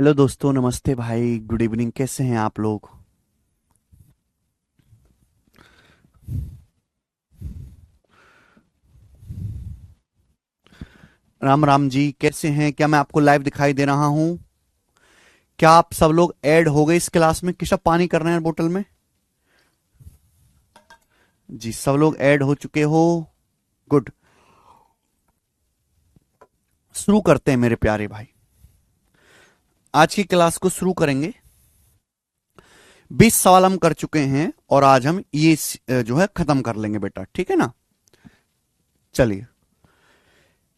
Hello दोस्तों, नमस्ते भाई, गुड इवनिंग। कैसे हैं आप लोग? राम राम जी, कैसे हैं? क्या मैं आपको लाइव दिखाई दे रहा हूं? क्या आप सब लोग ऐड हो गए इस क्लास में? किशा पानी कर रहे हैं बोतल में? जी, सब लोग ऐड हो चुके हो। गुड। शुरू करते हैं मेरे प्यारे भाई। आज की क्लास को शुरू करेंगे। 20 सवाल हम कर चुके हैं और आज हम ये जो है खत्म कर लेंगे बेटा, ठीक है ना? चलिए।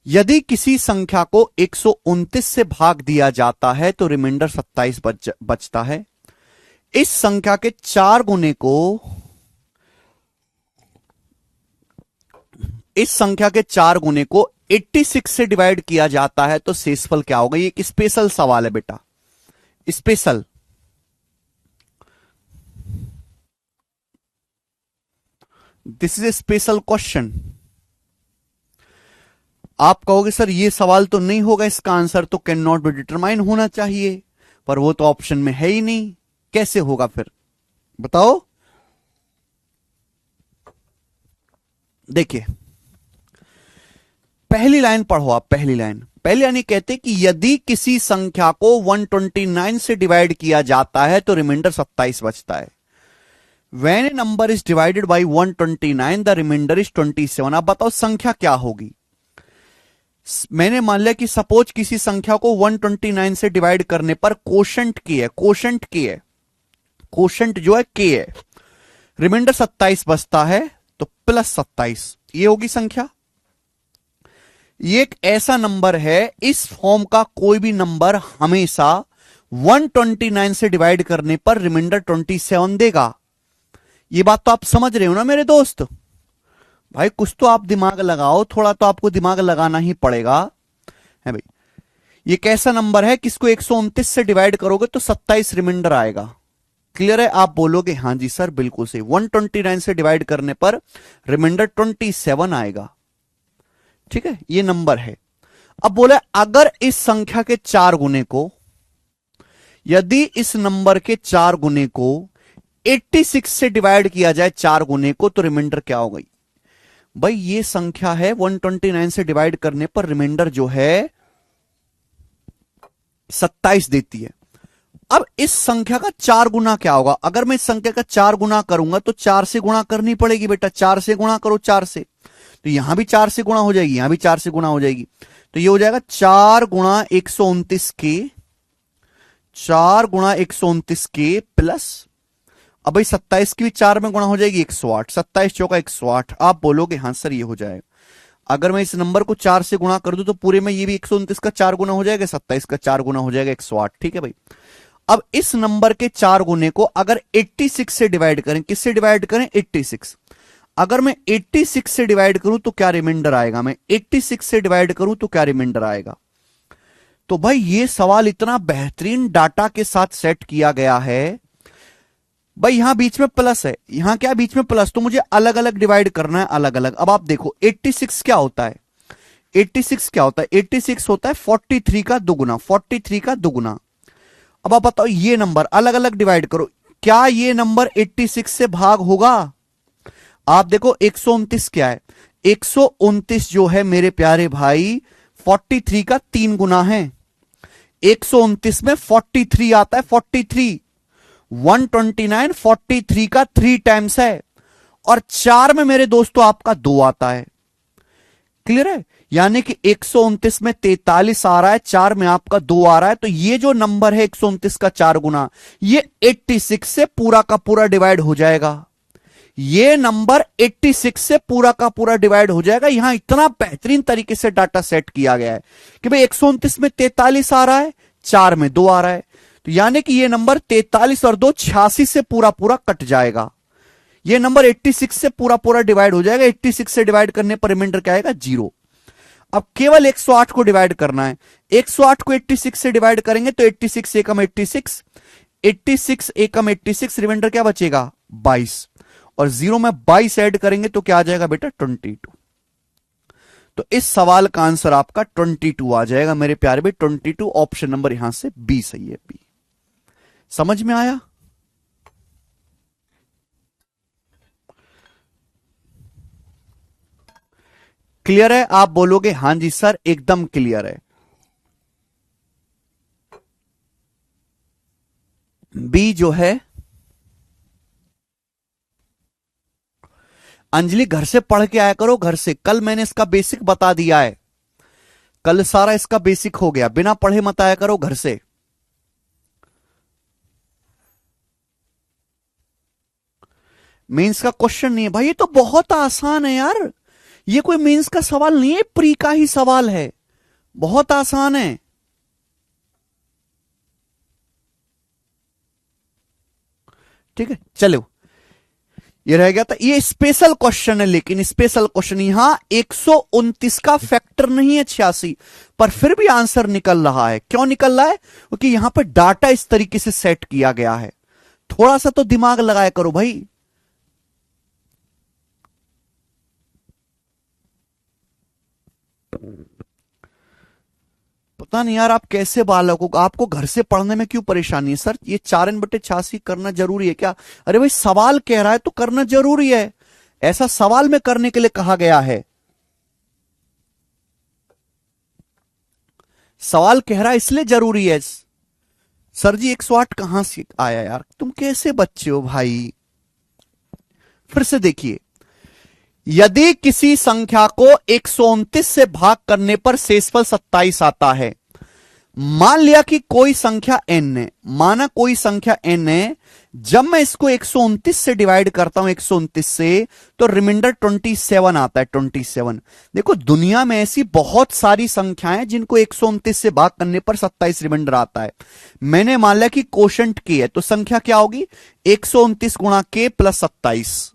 यदि किसी संख्या को 129 से भाग दिया जाता है तो रिमाइंडर 27 बचता है। इस संख्या के चार गुने को इस संख्या के चार गुने को 86 से डिवाइड किया जाता है तो शेषफल क्या होगा? ये एक स्पेशल सवाल है बेटा, special. This is a special question. आप कहोगे सर ये सवाल तो नहीं होगा, इसका आंसर तो कैन नॉट बी डिटरमाइन होना चाहिए, पर वो तो ऑप्शन में है ही नहीं। कैसे होगा फिर बताओ? देखिए, पहली लाइन पढ़ो आप। पहली लाइन कहते कि यदि किसी संख्या को 129 से डिवाइड किया जाता है तो रिमाइंडर 27 बचता है। When a number is divided by 129, the remainder is 27। आप बताओ संख्या क्या होगी? मैंने मान लिया कि सपोज किसी संख्या को 129 से डिवाइड करने पर कोशंट की है, कोशंट जो है के है, रिमाइंडर 27 बचता है तो प्लस 27 ये होगी संख्या। ये एक ऐसा नंबर है, इस फॉर्म का कोई भी नंबर हमेशा 129 से डिवाइड करने पर रिमाइंडर 27 देगा। ये बात तो आप समझ रहे हो ना मेरे दोस्त? भाई कुछ तो आप दिमाग लगाओ, थोड़ा तो आपको दिमाग लगाना ही पड़ेगा, है भाई। ये कैसा नंबर है, किसको 129 से डिवाइड करोगे तो 27 रिमाइंडर आएगा। क्लियर है? आप बोलोगे हां जी सर बिल्कुल सही, 129 से डिवाइड करने पर रिमाइंडर 27 आएगा। ठीक है, ये नंबर है। अब बोले अगर इस संख्या के चार गुने को, यदि इस नंबर के चार गुने को 86 से डिवाइड किया जाए, चार गुने को, तो रिमाइंडर क्या हो गई? भाई ये संख्या है 129 से डिवाइड करने पर रिमाइंडर जो है 27 देती है। अब इस संख्या का चार गुना क्या होगा? अगर मैं इस संख्या का चार गुना करूंगा तो चार से गुणा करनी पड़ेगी बेटा, चार से गुणा करो, चार से, तो यहां भी चार से गुणा हो जाएगी, यहां भी चार से गुणा हो जाएगी, तो ये हो जाएगा 4 गुणा 129 के, 4 गुणा 129 के प्लस, अब भाई 27 की भी चार में गुणा हो जाएगी 108, 27 चौका 108। आप बोलोगे हाँ सर ये हो जाएगा। अगर मैं इस नंबर को चार से गुणा कर दूं तो पूरे में ये भी 129 का चार गुना हो जाएगा, 27 का चार गुना हो जाएगा 108। ठीक है भाई। अब इस नंबर के चार गुने को अगर 86 से डिवाइड करें, किससे डिवाइड करें? 86। अगर मैं 86 से डिवाइड करूं तो क्या रिमाइंडर आएगा? मैं 86 से डिवाइड करूं तो क्या रिमाइंडर आएगा? तो भाई ये सवाल इतना बेहतरीन डाटा के साथ सेट किया गया है। भाई यहां बीच में प्लस है, यहां क्या बीच में प्लस, तो मुझे अलग अलग डिवाइड करना है, अलग अलग। अब आप देखो 86 क्या होता है? 86 क्या होता है? 86 होता है 43 का दुगुना, 43 का दुगुना। अब आप बताओ ये नंबर अलग अलग डिवाइड करो, क्या ये नंबर 86 से भाग होगा? आप देखो 129 क्या है? 129 जो है मेरे प्यारे भाई 43 का तीन गुना है। 129 में 43 आता है, 43, 129 43 का थ्री टाइम्स है, और चार में मेरे दोस्तों आपका दो आता है। क्लियर है? यानी कि 129 में 43 आ रहा है, चार में आपका दो आ रहा है, तो ये जो नंबर है 129 का चार गुना, ये 86 से पूरा का पूरा डिवाइड हो जाएगा। ये नंबर 86 से पूरा का पूरा डिवाइड हो जाएगा। यहां इतना बेहतरीन तरीके से डाटा सेट किया गया है कि भाई 129 में 43 आ रहा है, चार में दो आ रहा है, तो यानी कि ये नंबर 43 और दो 86 से पूरा पूरा कट जाएगा। ये नंबर 86 से पूरा पूरा डिवाइड हो जाएगा। 86 से डिवाइड करने पर रिमाइंडर क्या आएगा? 0। अब केवल 108 को डिवाइड करना है। 108 को 86 से डिवाइड करेंगे तो 86 एकम 86, 86 एकम 86, रिमाइंडर क्या बचेगा? 22, और 0 में 22 ऐड करेंगे तो क्या आ जाएगा बेटा? 22। तो इस सवाल का आंसर आपका 22 आ जाएगा मेरे प्यारे भाई। 22 ऑप्शन नंबर यहां से बी सही है। बी समझ में आया? क्लियर है? आप बोलोगे हां जी सर एकदम क्लियर है। बी जो है, अंजलि घर से पढ़ के आया करो, घर से। कल मैंने इसका बेसिक बता दिया है, कल सारा इसका बेसिक हो गया। बिना पढ़े मत आया करो घर से। मेंस का क्वेश्चन नहीं है भाई, ये तो बहुत आसान है यार। ये कोई मेंस का सवाल नहीं है, प्री का ही सवाल है, बहुत आसान है। ठीक है चलो, ये रह गया था। ये स्पेशल क्वेश्चन है, लेकिन स्पेशल क्वेश्चन यहां 129 का फैक्टर नहीं है 86, पर फिर भी आंसर निकल रहा है। क्यों निकल रहा है? क्योंकि यहां पर डाटा इस तरीके से सेट किया गया है। थोड़ा सा तो दिमाग लगाया करो भाई। पता नहीं यार आप कैसे बालकों को, आपको घर से पढ़ने में क्यों परेशानी है? सर ये 4n/86 करना जरूरी है क्या? अरे भाई सवाल कह रहा है तो करना जरूरी है, ऐसा सवाल में करने के लिए कहा गया है। सवाल कह रहा है इसलिए जरूरी है। सर जी 108 कहां से आया यार? तुम कैसे बच्चे हो भाई? फिर से देखिए, यदि किसी संख्या को 129 से भाग करने पर शेषफल 27 आता है। मान लिया कि कोई संख्या n है, माना कोई संख्या n है, जब मैं इसको 129 से डिवाइड करता हूं 129 से, तो रिमाइंडर 27 आता है। 27 देखो, दुनिया में ऐसी बहुत सारी संख्याएं जिनको 129 से भाग करने पर 27 रिमाइंडर आता है। मैंने मान लिया कि कोशंट k है, तो संख्या क्या होगी? 129 गुणा k प्लस 27।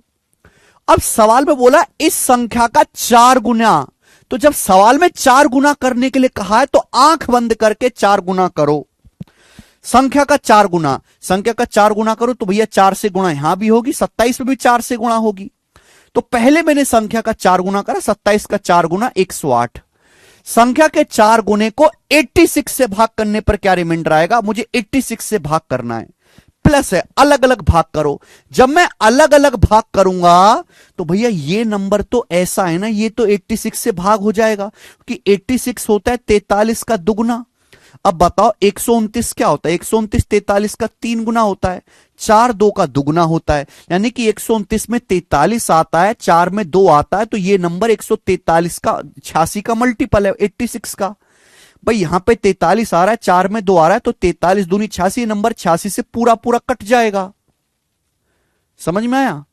अब सवाल में बोला इस संख्या का 4 गुना, तो जब सवाल में 4 गुना करने के लिए कहा है तो आंख बंद करके 4 गुना करो। संख्या का 4 गुना, संख्या का 4 गुना करो तो भैया 4 से गुणा यहां भी होगी, 27 में भी 4 से गुणा होगी। तो पहले मैंने संख्या का 4 गुना करा, 27 का 4 गुना 108। संख्या के 4 गुने को 86 से भाग करने पर क्या रिमाइंडर आएगा? मुझे 86 से भाग करना है। प्लस है, अलग अलग भाग करो। जब मैं अलग अलग भाग करूंगा तो भैया ये नंबर तो ऐसा है ना, ये तो 86 से भाग हो जाएगा, कि 86 होता है 43 का दुगुना। अब बताओ 129 क्या होता है? 129 43 का 3 गुना होता है, 4 2 का दुगुना होता है, यानी कि 129 में 43 आता है, 4 में 2 आता है, तो ये नंबर 143 का 86 का मल्टीपल है 86 का। भाई यहां पे 43 आ रहा है, 4 में 2 आ रहा है, तो 43 दूनी 86, नंबर 86 से पूरा पूरा कट जाएगा। समझ में आया?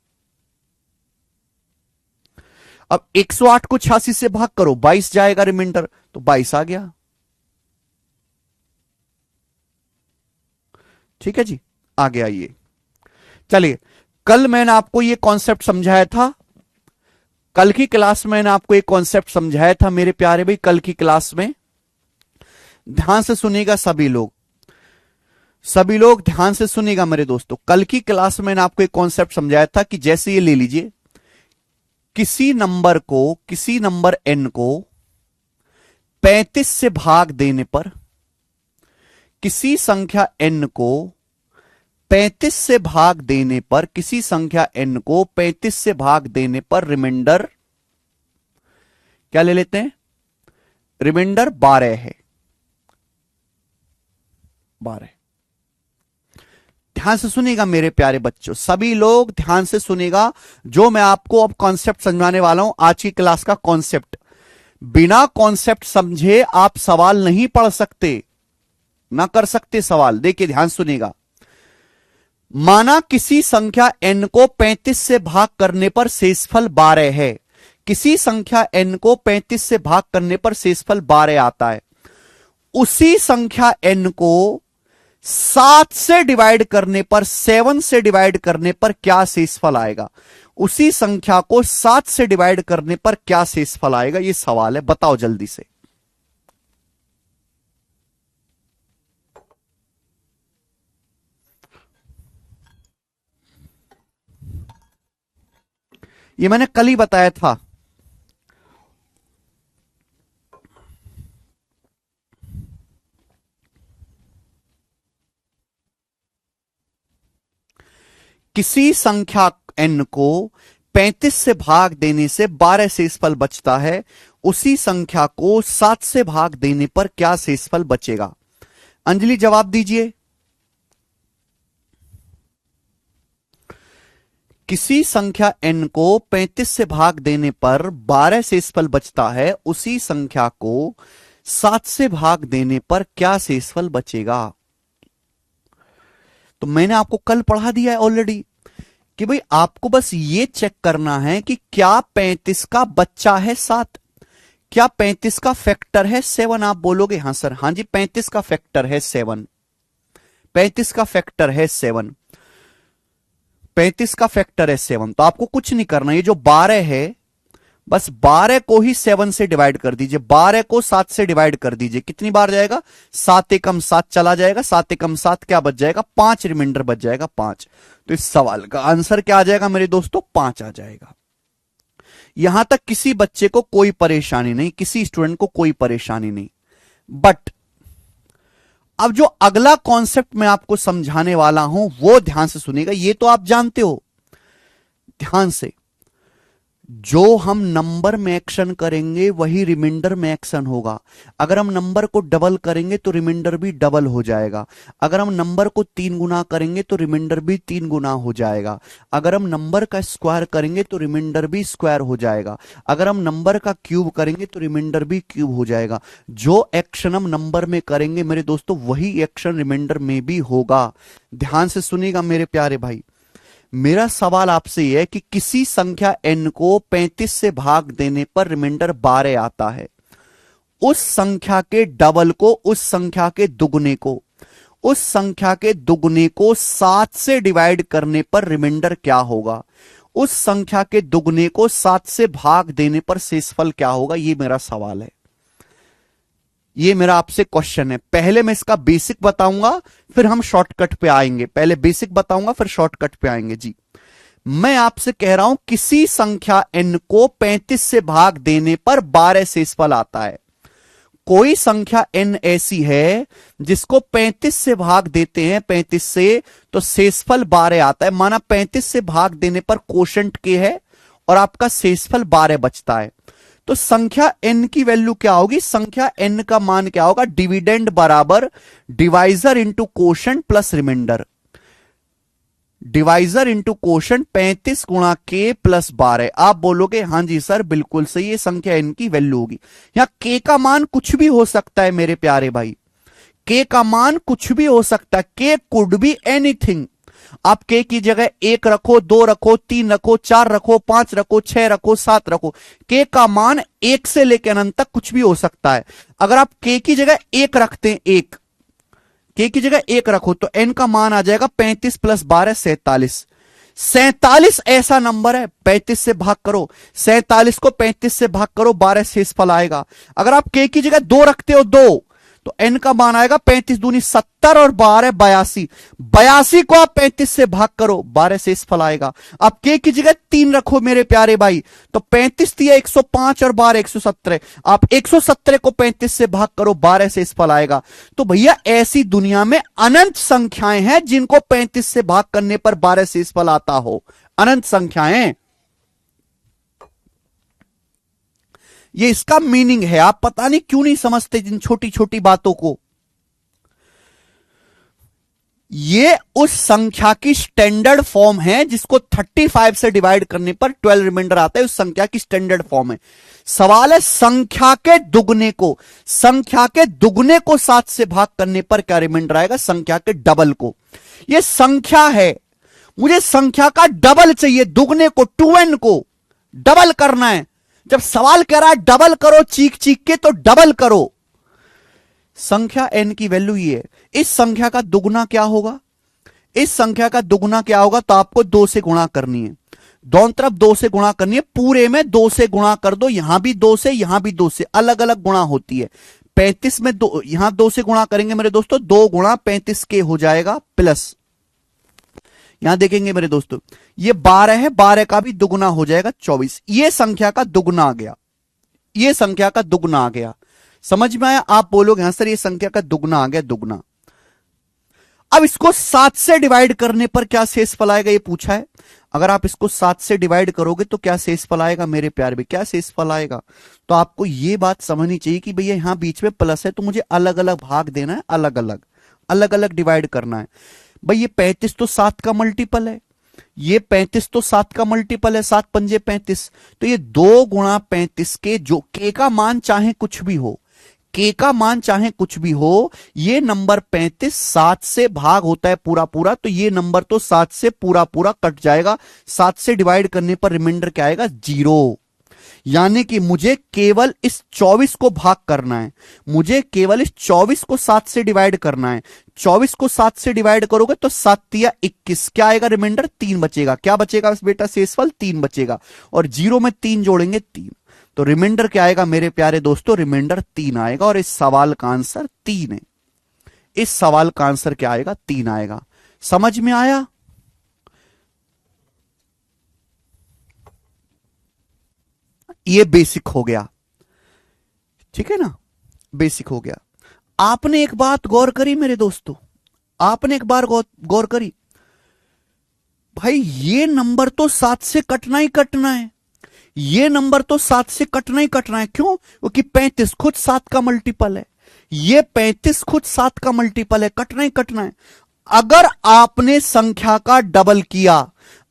अब 108 को 86 से भाग करो, 22 जाएगा रिमाइंडर, तो 22 आ गया। ठीक है जी, आगे आइए। चलिए, कल मैंने आपको यह कॉन्सेप्ट समझाया था, कल की क्लास में मैंने आपको एक कॉन्सेप्ट समझाया था मेरे प्यारे भाई। कल की क्लास में ध्यान से सुनिएगा सभी लोग, सभी लोग ध्यान से सुनिएगा मेरे दोस्तों। कल की क्लास में मैंने आपको एक कॉन्सेप्ट समझाया था कि जैसे ये ले लीजिए, किसी नंबर को, किसी नंबर n को 35 से भाग देने पर, किसी संख्या n को 35 से भाग देने पर, किसी संख्या n को 35 से भाग देने पर रिमाइंडर क्या ले लेते हैं? रिमाइंडर 12 है। 12। ध्यान से सुनिएगा मेरे प्यारे बच्चों, सभी लोग ध्यान से सुनिएगा। जो मैं आपको अब कॉन्सेप्ट समझाने वाला हूं, आज की क्लास का कॉन्सेप्ट, बिना कॉन्सेप्ट समझे आप सवाल नहीं पढ़ सकते, ना कर सकते सवाल। देखिए ध्यान सुनिएगा। माना किसी संख्या n को 35 से भाग करने पर शेषफल 12 है। किसी संख्या n को 35 से भाग करने पर शेषफल 12 आता है। उसी संख्या n को 7 से डिवाइड करने पर, 7 से डिवाइड करने पर क्या शेषफल आएगा? उसी संख्या को 7 से डिवाइड करने पर क्या शेषफल आएगा? यह सवाल है, बताओ जल्दी से। ये मैंने कल ही बताया था। किसी संख्या n को 35 से भाग देने से 12 शेषफल बचता है, उसी संख्या को 7 से भाग देने पर क्या शेषफल बचेगा? अंजलि जवाब दीजिए। किसी संख्या n को 35 से भाग देने पर 12 शेषफल बचता है, उसी संख्या को 7 से भाग देने पर क्या शेषफल बचेगा? तो मैंने आपको कल पढ़ा दिया है ऑलरेडी कि भाई आपको बस ये चेक करना है कि क्या 35 का बच्चा है 7, क्या 35 का फैक्टर है 7? आप बोलोगे हां सर, हां जी 35 का फैक्टर है 7, 35 का फैक्टर है 7, 35 का फैक्टर है 7। तो आपको कुछ नहीं करना, ये जो 12 है बस 12 को ही 7 से डिवाइड कर दीजिए, 12 को 7 से डिवाइड कर दीजिए। कितनी बार जाएगा? 7 एकम 7 चला जाएगा, 7 एकम 7 क्या बच जाएगा? 5 रिमाइंडर बच जाएगा 5। तो इस सवाल का आंसर क्या आ जाएगा मेरे दोस्तों? 5 आ जाएगा। यहां तक किसी बच्चे को कोई परेशानी नहीं, किसी स्टूडेंट को कोई परेशानी नहीं। बट अब जो अगला कॉन्सेप्ट मैं आपको समझाने वाला हूं वो ध्यान से सुनिएगा। ये तो आप जानते हो, ध्यान से। जो हम नंबर में एक्शन करेंगे वही रिमाइंडर में एक्शन होगा। अगर हम नंबर को डबल करेंगे तो रिमाइंडर भी डबल हो जाएगा। अगर हम नंबर को 3 गुना करेंगे तो रिमाइंडर भी 3 गुना हो जाएगा। अगर हम नंबर का स्क्वायर करेंगे तो रिमाइंडर भी स्क्वायर हो जाएगा। अगर हम नंबर का क्यूब करेंगे तो रिमाइंडर भी क्यूब हो जाएगा। जो एक्शन हम नंबर में करेंगे मेरे दोस्तों वही एक्शन रिमाइंडर में भी होगा। ध्यान से सुनिएगा मेरे प्यारे भाई। मेरा सवाल आपसे यह है कि किसी संख्या n को 35 से भाग देने पर रिमाइंडर 12 आता है, उस संख्या के डबल को, उस संख्या के दुगने को, उस संख्या के दुगने को 7 से डिवाइड करने पर रिमाइंडर क्या होगा? उस संख्या के दुगने को 7 से भाग देने पर शेषफल क्या होगा? यह मेरा सवाल है, ये मेरा आपसे क्वेश्चन है। पहले मैं इसका बेसिक बताऊंगा फिर हम शॉर्टकट पे आएंगे। पहले बेसिक बताऊंगा फिर शॉर्टकट पे आएंगे। जी, मैं आपसे कह रहा हूं किसी संख्या n को 35 से भाग देने पर 12 शेषफल आता है। कोई संख्या n ऐसी है जिसको 35 से भाग देते हैं 35 से, तो शेषफल 12 आता है। माना 35 से भाग देने पर कोशेंट k है और आपका शेषफल 12 बचता है। तो संख्या n की वैल्यू क्या होगी? संख्या n का मान क्या होगा? डिविडेंड बराबर divisor into quotient plus remainder. Divisor into quotient 35 गुणा k प्लस 12। आप बोलोगे हां जी सर बिल्कुल सही, ये संख्या n की वैल्यू होगी। यहां k का मान कुछ भी हो सकता है मेरे प्यारे भाई, k का मान कुछ भी हो सकता है। k could be anything. आप k की जगह 1 रखो, 2 रखो, 3 रखो, 4 रखो, 5 रखो, 6 रखो, 7 रखो। k का मान 1 से लेकर अनंत तक कुछ भी हो सकता है। अगर आप k की जगह 1 रखते हैं, 1 k की जगह 1 रखो तो n का मान आ जाएगा 35 प्लस 12 47। 47 ऐसा नंबर है, 35 से भाग करो, 47 को 35 से भाग करो, 12 शेषफल आएगा। अगर आप k की जगह 2 रखते हो, 2, तो n का मान आएगा 35 दूनी 70 और 12 82। 82 को आप 35 से भाग करो, 12 शेषफल आएगा। अब k की जगह 3 रखो मेरे प्यारे भाई, तो 35 दिया 105 और 12 117। आप 117 को 35 से भाग करो, 12 शेषफल आएगा। तो भैया ऐसी दुनिया में अनंत संख्याएं हैं जिनको 35 से भाग करने पर 12 शेषफल आता हो। अनंत संख्याएं, ये इसका मीनिंग है। आप पता नहीं क्यों नहीं समझते जिन छोटी छोटी बातों को। ये उस संख्या की स्टैंडर्ड फॉर्म है जिसको 35 से डिवाइड करने पर 12 रिमाइंडर आता है, उस संख्या की स्टैंडर्ड फॉर्म है। सवाल है संख्या के दुगने को, संख्या के दुगने को 7 से भाग करने पर क्या रिमाइंडर आएगा? संख्या के डबल को। यह संख्या है, मुझे संख्या का डबल चाहिए, दुगने को, 2n को डबल करना है। जब सवाल कह रहा है डबल करो चीख चीख के, तो डबल करो। संख्या n की वैल्यू ये है। इस संख्या का दुगना क्या होगा? इस संख्या का दुगना क्या होगा? तो आपको 2 से गुणा करनी है, दोनों तरफ 2 से गुणा करनी है। पूरे में 2 से गुणा कर दो, यहां भी 2 से, यहां भी 2 से, अलग अलग गुणा होती है। 35 में 2, यहां 2 से गुणा करेंगे मेरे दोस्तों, 2 गुणा 35 के हो जाएगा प्लस, यहां देखेंगे मेरे दोस्तों ये 12 है, 12 का भी दुगुना हो जाएगा 24। ये संख्या का दुगुना आ गया, ये संख्या का दुगुना आ गया। समझ में आया? आप बोलोगे हां सर ये संख्या का दुगुना आ गया, दुगुना। अब इसको 7 से डिवाइड करने पर क्या शेषफल आएगा, ये पूछा है। अगर आप इसको 7 से डिवाइड करोगे तो क्या शेषफल आएगा मेरे प्यारे भी, क्या शेषफल आएगा। तो आपको ये बात समझनी चाहिए कि भैया यहां बीच में प्लस है तो मुझे अलग अलग भाग देना है, अलग अलग डिवाइड करना है। भाई ये 35 तो 7 का मल्टीपल है, ये 35 तो 7 का मल्टीपल है, 7 पंजे 35। तो ये 2 गुणा 35 के जो के का मान चाहे कुछ भी हो, के का मान चाहे कुछ भी हो, ये नंबर 35 7 से भाग होता है पूरा पूरा, तो ये नंबर तो 7 से पूरा पूरा कट जाएगा। 7 से डिवाइड करने पर रिमाइंडर क्या आएगा, 0। यानी कि मुझे केवल इस 24 को भाग करना है, मुझे केवल इस 24 को 7 से डिवाइड करना है। 24 को 7 से डिवाइड करोगे तो 7 या 21, क्या आएगा रिमाइंडर, 3 बचेगा। क्या बचेगा बेटा शेषफल, 3 बचेगा। और 0 में 3 जोड़ेंगे 3, तो रिमाइंडर क्या आएगा मेरे प्यारे दोस्तों, रिमाइंडर 3 आएगा। और इस सवाल का आंसर 3 है। इस सवाल का आंसर क्या आएगा, 3 आएगा। समझ में आया। ये बेसिक हो गया, ठीक है ना, बेसिक हो गया। आपने एक बात गौर करी मेरे दोस्तों, आपने एक बार गौर करी, भाई ये नंबर तो 7 से कटना ही कटना है, ये नंबर तो 7 से कटना ही कटना है। क्यों, क्योंकि 35 खुद 7 का मल्टीपल है, ये 35 खुद 7 का मल्टीपल है, कटना ही कटना है। अगर आपने संख्या का डबल किया,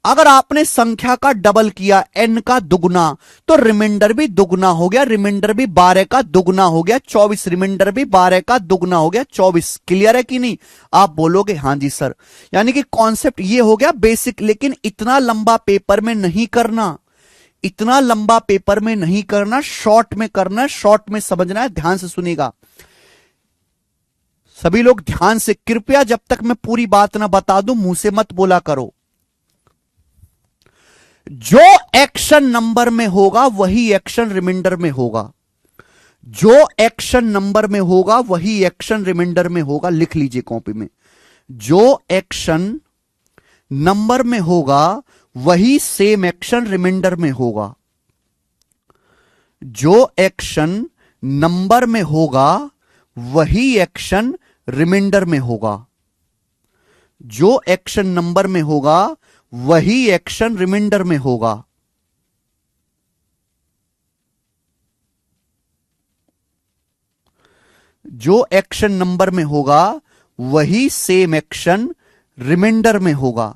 अगर आपने संख्या का डबल किया n का दुगना, तो रिमाइंडर भी दुगना हो गया, रिमाइंडर भी 12 का दुगना हो गया 24, रिमाइंडर भी 12 का दुगना हो गया 24। क्लियर है कि नहीं, आप बोलोगे हां जी सर। यानी कि कॉन्सेप्ट ये हो गया बेसिक, लेकिन इतना लंबा पेपर में नहीं करना, इतना लंबा पेपर में नहीं करना, शॉर्ट में करना है, शॉर्ट में समझना है। ध्यान से सुनिएगा सभी लोग, ध्यान से कृपया, जब तक मैं पूरी बात ना बता दूं मुंह से मत बोला करो। जो एक्शन नंबर में होगा वही एक्शन रिमाइंडर में होगा, जो एक्शन नंबर में होगा वही एक्शन रिमाइंडर में होगा। लिख लीजिए कॉपी में, जो एक्शन नंबर में होगा वही सेम एक्शन रिमाइंडर में होगा, जो एक्शन नंबर में होगा वही एक्शन रिमाइंडर में होगा, जो एक्शन नंबर में होगा वही एक्शन रिमाइंडर में होगा। जो एक्शन नंबर में होगा वही सेम एक्शन रिमाइंडर में होगा।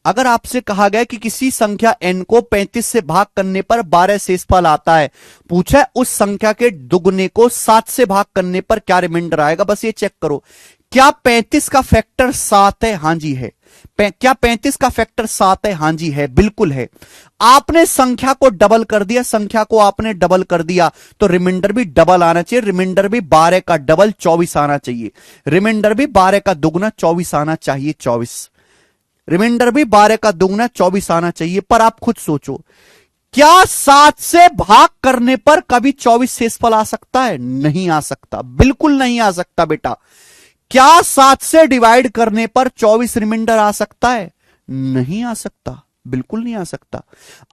अगर आपसे कहा गया कि किसी संख्या n को 35 से भाग करने पर 12 शेषफल आता है, पूछा है उस संख्या के दुगने को 7 से भाग करने पर क्या रिमाइंडर आएगा। बस ये चेक करो, क्या 35 का फैक्टर 7 है, हां जी है। क्या 35 का फैक्टर 7 है, हां जी है, बिल्कुल है। आपने संख्या को डबल कर दिया, संख्या को आपने डबल कर दिया तो रिमाइंडर भी डबल आना चाहिए, रिमाइंडर भी 12 का डबल 24 आना चाहिए, रिमाइंडर भी 12 का दुगना 24 आना चाहिए, 24, रिमाइंडर भी 12 का दुगना 24 आना चाहिए। पर आप खुद सोचो, क्या 7 से भाग करने पर कभी 24 शेषफल आ सकता है, नहीं आ सकता, बिल्कुल नहीं आ सकता बेटा। क्या 7 से डिवाइड करने पर 24 रिमाइंडर आ सकता है, नहीं आ सकता, बिल्कुल नहीं आ सकता।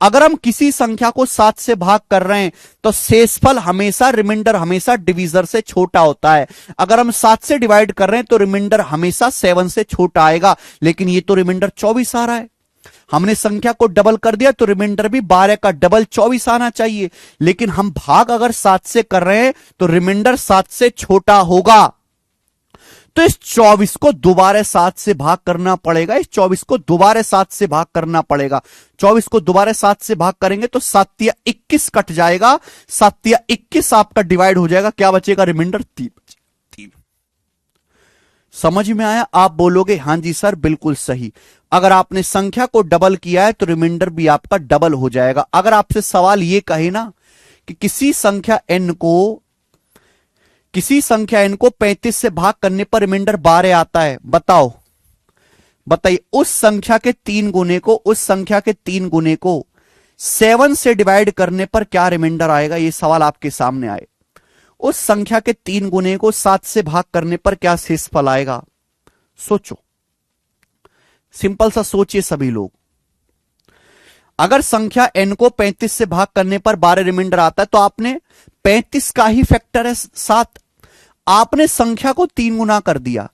अगर हम किसी संख्या को 7 से भाग कर रहे हैं तो शेषफल हमेशा, रिमाइंडर हमेशा डिवीजर से छोटा होता है। अगर हम 7 से डिवाइड कर रहे हैं तो रिमाइंडर हमेशा 7 से छोटा आएगा, लेकिन ये तो रिमाइंडर 24 आ रहा है। हमने संख्या को डबल कर दिया तो रिमाइंडर भी 12 का डबल 24 आना चाहिए, लेकिन हम भाग अगर 7 से कर रहे हैं तो रिमाइंडर 7 से छोटा होगा। तो इस 24 को दोबारा 7 से भाग करना पड़ेगा, इस 24 को दोबारा 7 से भाग करना पड़ेगा। 24 को दोबारा 7 से भाग करेंगे तो 7 या 21 कट जाएगा, 7 या 21 आपका डिवाइड हो जाएगा, क्या बचेगा रिमाइंडर 3। समझ में आया, आप बोलोगे हां जी सर बिल्कुल सही। अगर आपने संख्या को डबल किया है तो रिमाइंडर भी आपका डबल हो जाएगा। अगर आपसे सवाल यह कहे ना कि किसी संख्या n को 35 से भाग करने पर रिमाइंडर 12 आता है, बताओ, बताइए उस संख्या के 3 गुने को, उस संख्या के 3 गुने को 7 से डिवाइड करने पर क्या रिमाइंडर आएगा। यह सवाल आपके सामने आए, उस संख्या के 3 गुने को 7 से भाग करने पर क्या शेषफल आएगा। सोचो, सिंपल सा सोचिए सभी लोग। अगर संख्या n को 35 से भाग करने पर 12 रिमाइंडर आता है तो आपने 35 का ही फैक्टर है 7, आपने संख्या को 3 गुना कर दिया,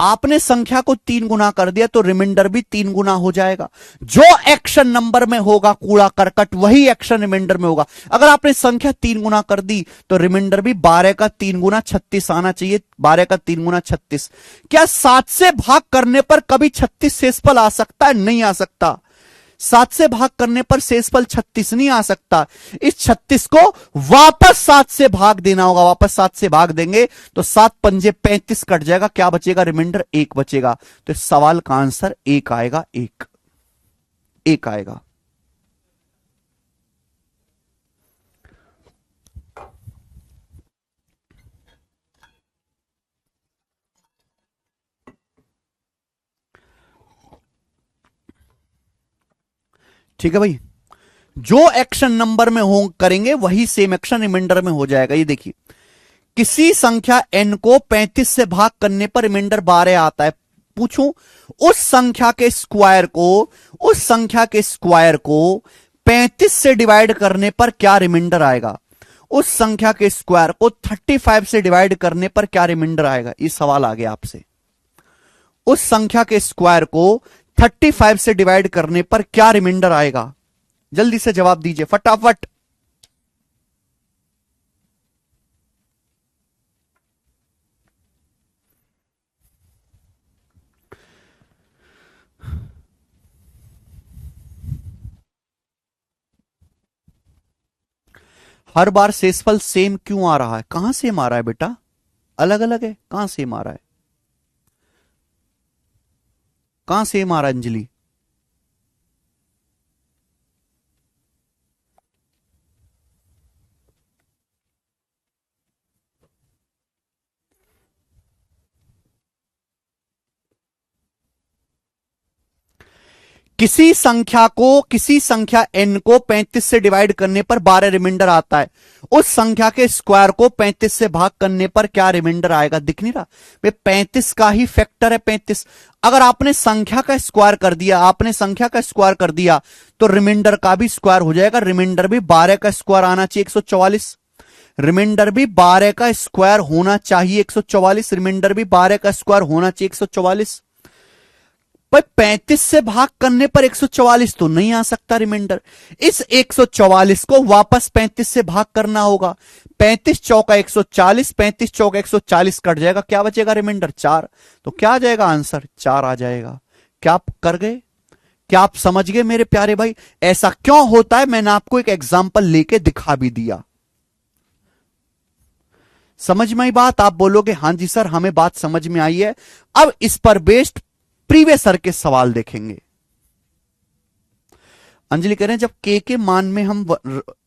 आपने संख्या को 3 गुना कर दिया तो रिमाइंडर भी 3 गुना हो जाएगा। जो एक्शन नंबर में होगा कूड़ा करकट, वही एक्शन रिमाइंडर में होगा। अगर आपने संख्या 3 गुना कर दी तो रिमाइंडर भी 12 का 3 गुना 36 आना चाहिए। 12 का 3 गुना 36। क्या 7 से भाग करने पर कभी 36 शेषफल आ सकता है? नहीं आ सकता। 7 से भाग करने पर शेषफल 36 नहीं आ सकता। इस 36 को वापस 7 से भाग देना होगा। वापस 7 से भाग देंगे तो 7 पंजे 35 कट जाएगा। क्या बचेगा? रिमाइंडर 1 बचेगा। तो इस सवाल का आंसर 1 आएगा। 1 आएगा। ठीक है भाई, जो एक्शन नंबर में हो करेंगे वही सेम एक्शन रिमाइंडर में हो जाएगा। ये देखिए, किसी संख्या n को 35 से भाग करने पर रिमाइंडर 12 आता है। पूछूं, उस संख्या के स्क्वायर को 35 से डिवाइड करने पर क्या रिमाइंडर आएगा? उस संख्या के स्क्वायर को 35 से डिवाइड करने पर क्या रिमाइंडर आएगा? ये सवाल आ गया आपसे। उस संख्या के स्क्वायर को 35 से डिवाइड करने पर क्या रिमाइंडर आएगा? जल्दी से जवाब दीजिए फटाफट। हर बार शेषफल सेम क्यों आ रहा है? कहां सेम आ रहा है बेटा? अलग अलग है। कहां सेम आ रहा है? कहां सेम आ रहा है अंजलि? किसी संख्या n को 35 से डिवाइड करने पर 12 रिमाइंडर आता है। उस संख्या के स्क्वायर को 35 से भाग करने पर क्या रिमाइंडर आएगा? दिख नहीं रहा भाई? 35 का ही फैक्टर है 35। अगर आपने संख्या का स्क्वायर कर दिया तो रिमाइंडर का भी स्क्वायर हो जाएगा। रिमाइंडर भी 12 का स्क्वायर आना चाहिए 144। रिमाइंडर भी 12 का स्क्वायर होना चाहिए 144। रिमाइंडर भी 12 का स्क्वायर होना चाहिए 144। भाई 35 से भाग करने पर 144 तो नहीं आ सकता रिमाइंडर। इस 144 को वापस 35 से भाग करना होगा। 35 चौका 140, 35 चौका 140 कट जाएगा। क्या बचेगा? रिमाइंडर 4। तो क्या आ जाएगा आंसर? 4 आ जाएगा। क्या आप कर गए? क्या आप समझ गए मेरे प्यारे भाई? ऐसा क्यों होता है मैंने आपको एक एग्जाम्पल लेके दिखा भी दिया। समझ में आई बात? आप बोलोगे हां जी सर हमें बात समझ में आई है। अब इस पर बेस्ड प्रीवियस ईयर के सवाल देखेंगे। अंजलि कह रहे हैं जब के मान में हम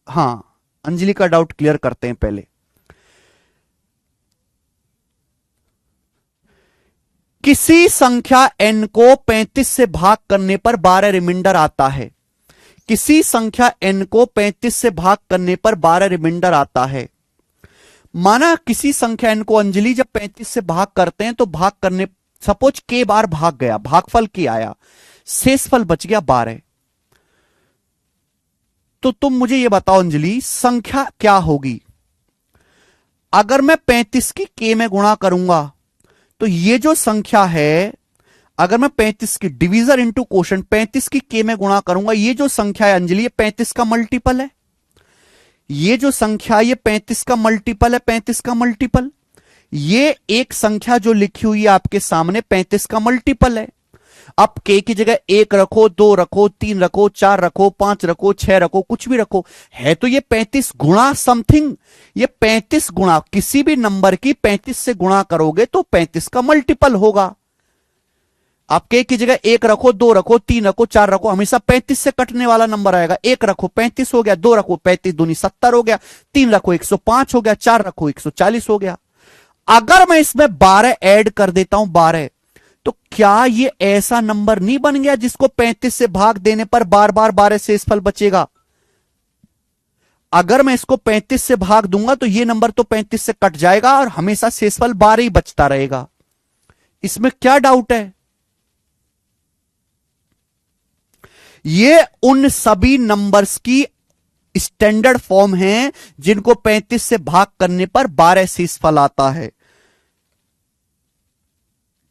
हां, अंजलि का डाउट क्लियर करते हैं पहले। किसी संख्या n को 35 से भाग करने पर 12 रिमाइंडर आता है। किसी संख्या n को 35 से भाग करने पर 12 रिमाइंडर आता है। माना किसी संख्या n को अंजलि जब 35 से भाग करते हैं तो भाग करने, सपोज के बार भाग गया, भागफल के आया, शेषफल बच गया 12। तो तुम मुझे यह बताओ अंजलि, संख्या क्या होगी? अगर मैं 35 की के में गुणा करूंगा तो ये जो संख्या है, अगर मैं 35 की डिवीजर इंटू क्वोशंट 35 की के में गुणा करूंगा, ये जो संख्या है अंजलि ये 35 का मल्टीपल है। ये जो संख्या ये 35 का मल्टीपल है। 35 का मल्टीपल, ये एक संख्या जो लिखी हुई है आपके सामने 35 का मल्टीपल है। अब के की जगह 1 रखो, 2 रखो, 3 रखो, 4 रखो, 5 रखो, 6 रखो, कुछ भी रखो, है तो ये 35 गुणा समथिंग। ये 35 गुणा किसी भी नंबर की 35 से गुणा करोगे तो 35 का मल्टीपल होगा। आप के की जगह 1 रखो, 2 रखो, 3 रखो, 4 रखो, हमेशा 35 से कटने वाला नंबर आएगा। 1 रखो 35 हो गया, 2 रखो 35 दूनी 70 हो गया, 3 रखो 105 हो गया, 4 रखो 140 हो गया। अगर मैं इसमें 12 ऐड कर देता हूं 12, तो क्या ये ऐसा नंबर नहीं बन गया जिसको 35 से भाग देने पर बार बार 12 शेषफल बचेगा? अगर मैं इसको 35 से भाग दूंगा तो ये नंबर तो 35 से कट जाएगा और हमेशा शेषफल 12 ही बचता रहेगा। इसमें क्या डाउट है? ये उन सभी नंबर्स की स्टैंडर्ड फॉर्म है जिनको 35 से भाग करने पर 12 शेषफल आता है।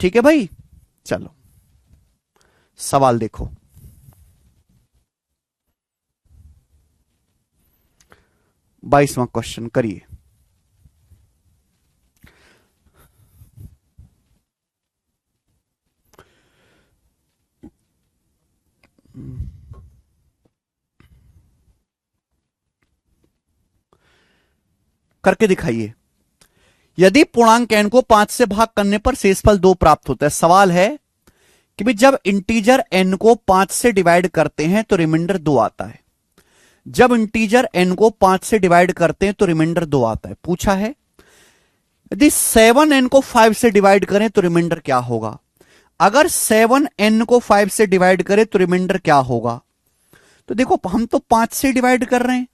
ठीक है भाई, चलो सवाल देखो। बाईसवां क्वेश्चन करिए। करके दिखाइए। यदि पूर्णांक n को 5 से भाग करने पर शेषफल 2 प्राप्त होता है। सवाल है कि भाई जब इंटीजर n को 5 से डिवाइड करते हैं तो रिमाइंडर 2 आता है। जब इंटीजर n को 5 से डिवाइड करते हैं तो रिमाइंडर 2 आता है। पूछा है यदि 7n को 5 से डिवाइड करें तो रिमाइंडर क्या होगा। अगर 7n को 5 से डिवाइड करें तो रिमाइंडर क्या होगा। तो देखो हम तो 5 से डिवाइड कर रहे हैं।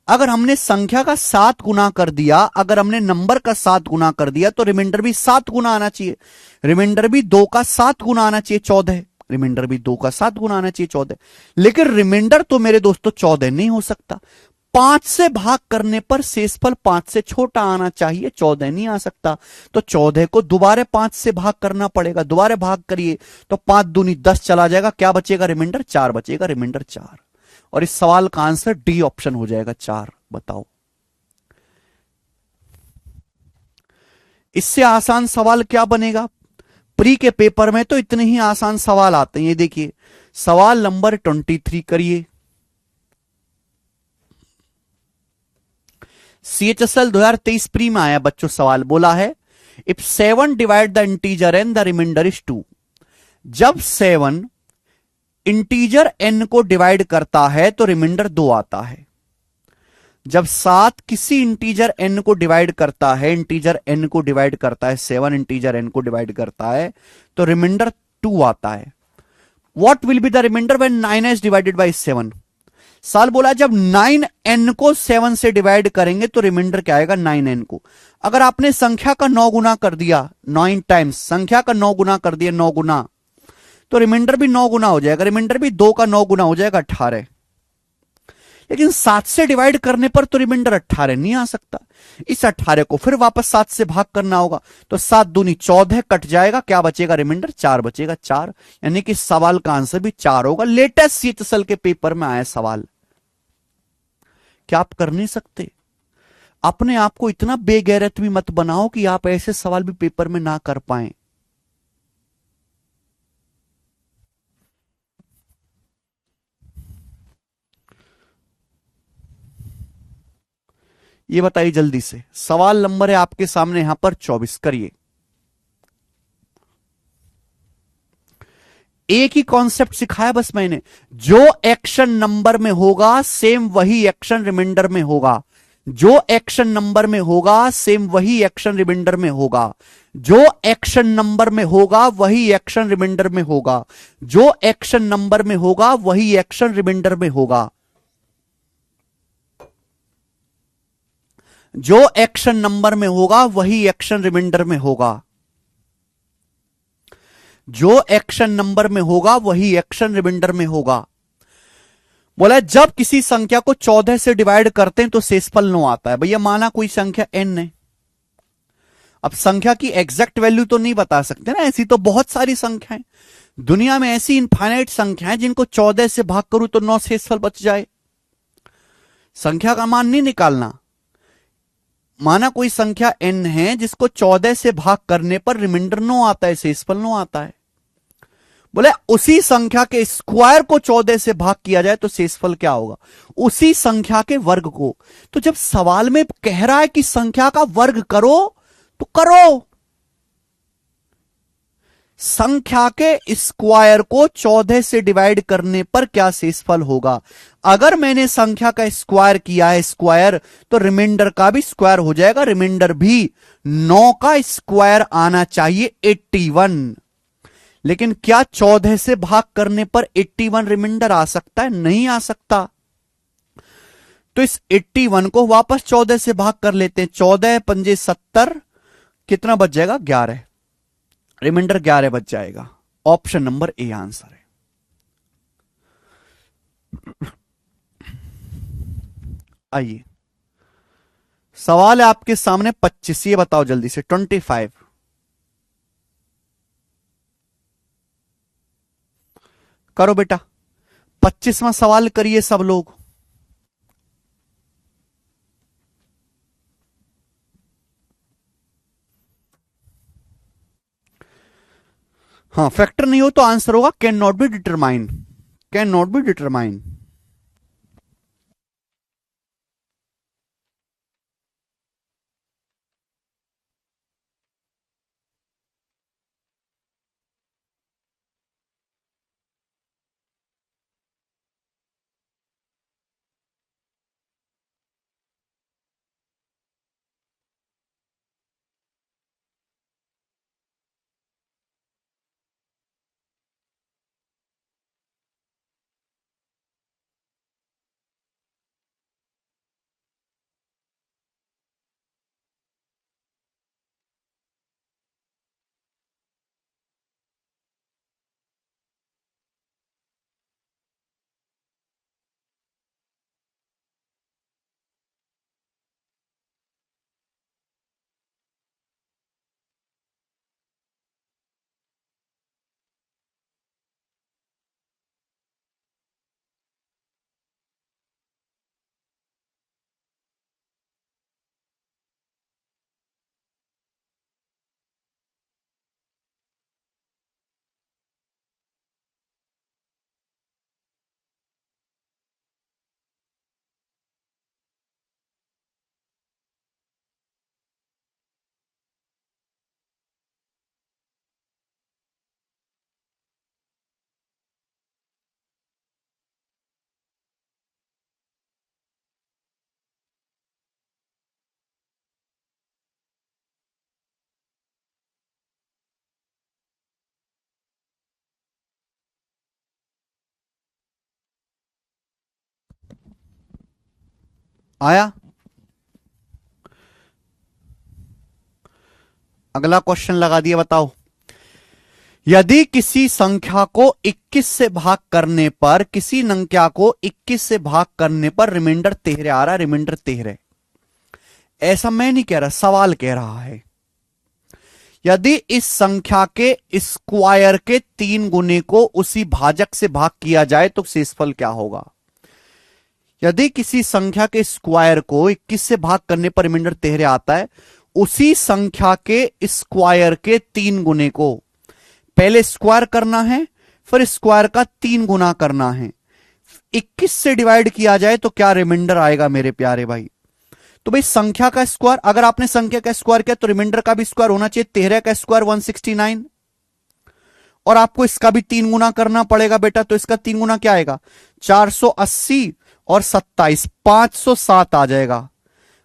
अगर हमने संख्या का 7 गुना कर दिया, अगर हमने नंबर का 7 गुना कर दिया तो रिमाइंडर भी 7 गुना आना चाहिए। रिमाइंडर भी 2 का 7 गुना आना चाहिए 14। रिमाइंडर भी 2 का 7 गुना आना चाहिए 14। लेकिन रिमाइंडर तो मेरे दोस्तों 14 नहीं हो सकता। 5 से भाग करने पर शेषफल 5 से छोटा आना चाहिए, 14 नहीं आ सकता। तो 14 को दोबारा 5 से भाग करना पड़ेगा। दोबारा भाग करिए तो 5 दूनी 10 चला जाएगा। क्या बचेगा रिमाइंडर, 4 बचेगा। रिमाइंडर 4। और इस सवाल का आंसर डी ऑप्शन हो जाएगा 4। बताओ इससे आसान सवाल क्या बनेगा। प्री के पेपर में तो इतने ही आसान सवाल आते हैं। ये देखिए सवाल नंबर 23 करिए। CHSL 2023 प्री में आया बच्चों। सवाल बोला है if 7 divide the integer n the remainder is 2। जब 7 इंटीजर n को डिवाइड करता है तो रिमाइंडर 2 आता है। जब 7 किसी इंटीजर n को डिवाइड करता है, इंटीजर n को डिवाइड करता है, 7 इंटीजर n को डिवाइड करता है तो रिमाइंडर 2 आता है। What will be the remainder when 9 is divided by 7। साल बोला जब 9n को 7 से डिवाइड करेंगे तो रिमाइंडर क्या आएगा 9n को। अगर आपने संख्या का 9 गुना कर दिया 9 टाइम्स, संख्या का 9 गुना कर दिया 9 गुना, तो रिमाइंडर भी 9 गुना हो जाएगा। रिमाइंडर भी 2 का 9 गुना हो जाएगा 18। लेकिन 7 से डिवाइड करने पर तो रिमाइंडर 18 नहीं आ सकता। इस 18 को फिर वापस 7 से भाग करना होगा तो 7 दूनी 14 कट जाएगा। क्या बचेगा रिमाइंडर, 4 बचेगा। 4 यानी कि सवाल का आंसर भी 4 होगा। लेटेस्ट CHSL के पेपर में आया सवाल। क्या आप कर नहीं सकते। अपने आप को इतना बेगैरत भी मत बनाओ कि आप ऐसे सवाल भी पेपर में ना कर पाए। ये बताइए जल्दी से। सवाल नंबर है आपके सामने यहां पर 24। करिए। एक ही कॉन्सेप्ट सिखाया बस मैंने। जो एक्शन नंबर में होगा सेम वही एक्शन रिमाइंडर में होगा। जो एक्शन नंबर में होगा सेम वही एक्शन रिमाइंडर में होगा। जो एक्शन नंबर में होगा वही एक्शन रिमाइंडर में होगा। जो एक्शन नंबर में होगा वही एक्शन रिमाइंडर में होगा। जो एक्शन नंबर में होगा वही एक्शन रिमाइंडर में होगा। जो एक्शन नंबर में होगा वही एक्शन रिमाइंडर में होगा। बोला जब किसी संख्या को 14 से डिवाइड करते हैं तो शेषफल 9 आता है। भैया माना कोई संख्या n है। अब संख्या की एग्जैक्ट वैल्यू तो नहीं बता सकते ना, ऐसी तो बहुत सारी संख्याएं दुनिया में, ऐसी इनफाइनाइट संख्याएं जिनको 14 से भाग करूं तो 9 शेषफल बच जाए। संख्या का मान नहीं निकालना। माना कोई संख्या n है जिसको 14 से भाग करने पर रिमाइंडर 9 आता है, शेषफल 9 आता है। बोले उसी संख्या के स्क्वायर को 14 से भाग किया जाए तो शेषफल क्या होगा, उसी संख्या के वर्ग को। तो जब सवाल में कह रहा है कि संख्या का वर्ग करो तो करो। संख्या के स्क्वायर को 14 से डिवाइड करने पर क्या शेषफल होगा। अगर मैंने संख्या का स्क्वायर किया है स्क्वायर, तो रिमाइंडर का भी स्क्वायर हो जाएगा। रिमाइंडर भी 9 का स्क्वायर आना चाहिए 81। लेकिन क्या 14 से भाग करने पर 81 रिमाइंडर आ सकता है, नहीं आ सकता। तो इस 81 को वापस 14 से भाग कर लेते हैं। 14 पंजे 70, कितना बच जाएगा 11। रिमाइंडर 11 बच जाएगा। ऑप्शन नंबर ए आंसर है। आइए सवाल है आपके सामने 25। ये बताओ जल्दी से 25। करो बेटा, 25वां सवाल करिए सब लोग। हाँ, फैक्टर नहीं हो तो आंसर होगा can not be determine, can not be determine. आया? अगला क्वेश्चन लगा दिया, बताओ। यदि किसी संख्या को 21 से भाग करने पर, किसी संख्या को 21 से भाग करने पर रिमाइंडर 13 आ रहा है, रिमाइंडर 13। ऐसा मैं नहीं कह रहा, सवाल कह रहा है। यदि इस संख्या के स्क्वायर के 3 गुने को उसी भाजक से भाग किया जाए तो शेषफल क्या होगा? यदि किसी संख्या के स्क्वायर को 21 से भाग करने पर रिमाइंडर 13 आता है, उसी संख्या के स्क्वायर के 3 गुने को पहले स्क्वायर करना है, फिर स्क्वायर का 3 गुना करना है। 21 से डिवाइड किया जाए तो क्या रिमाइंडर आएगा मेरे प्यारे भाई? तो भाई संख्या का स्क्वायर, अगर आपने संख्या का स्क्वायर किया तो रिमाइंडर का भी स्क्वायर होना चाहिए। 13 का स्क्वायर 169, और आपको इसका भी 3 गुना करना पड़ेगा बेटा। तो इसका 3 गुना क्या आएगा? 480 और 27, 507 आ जाएगा।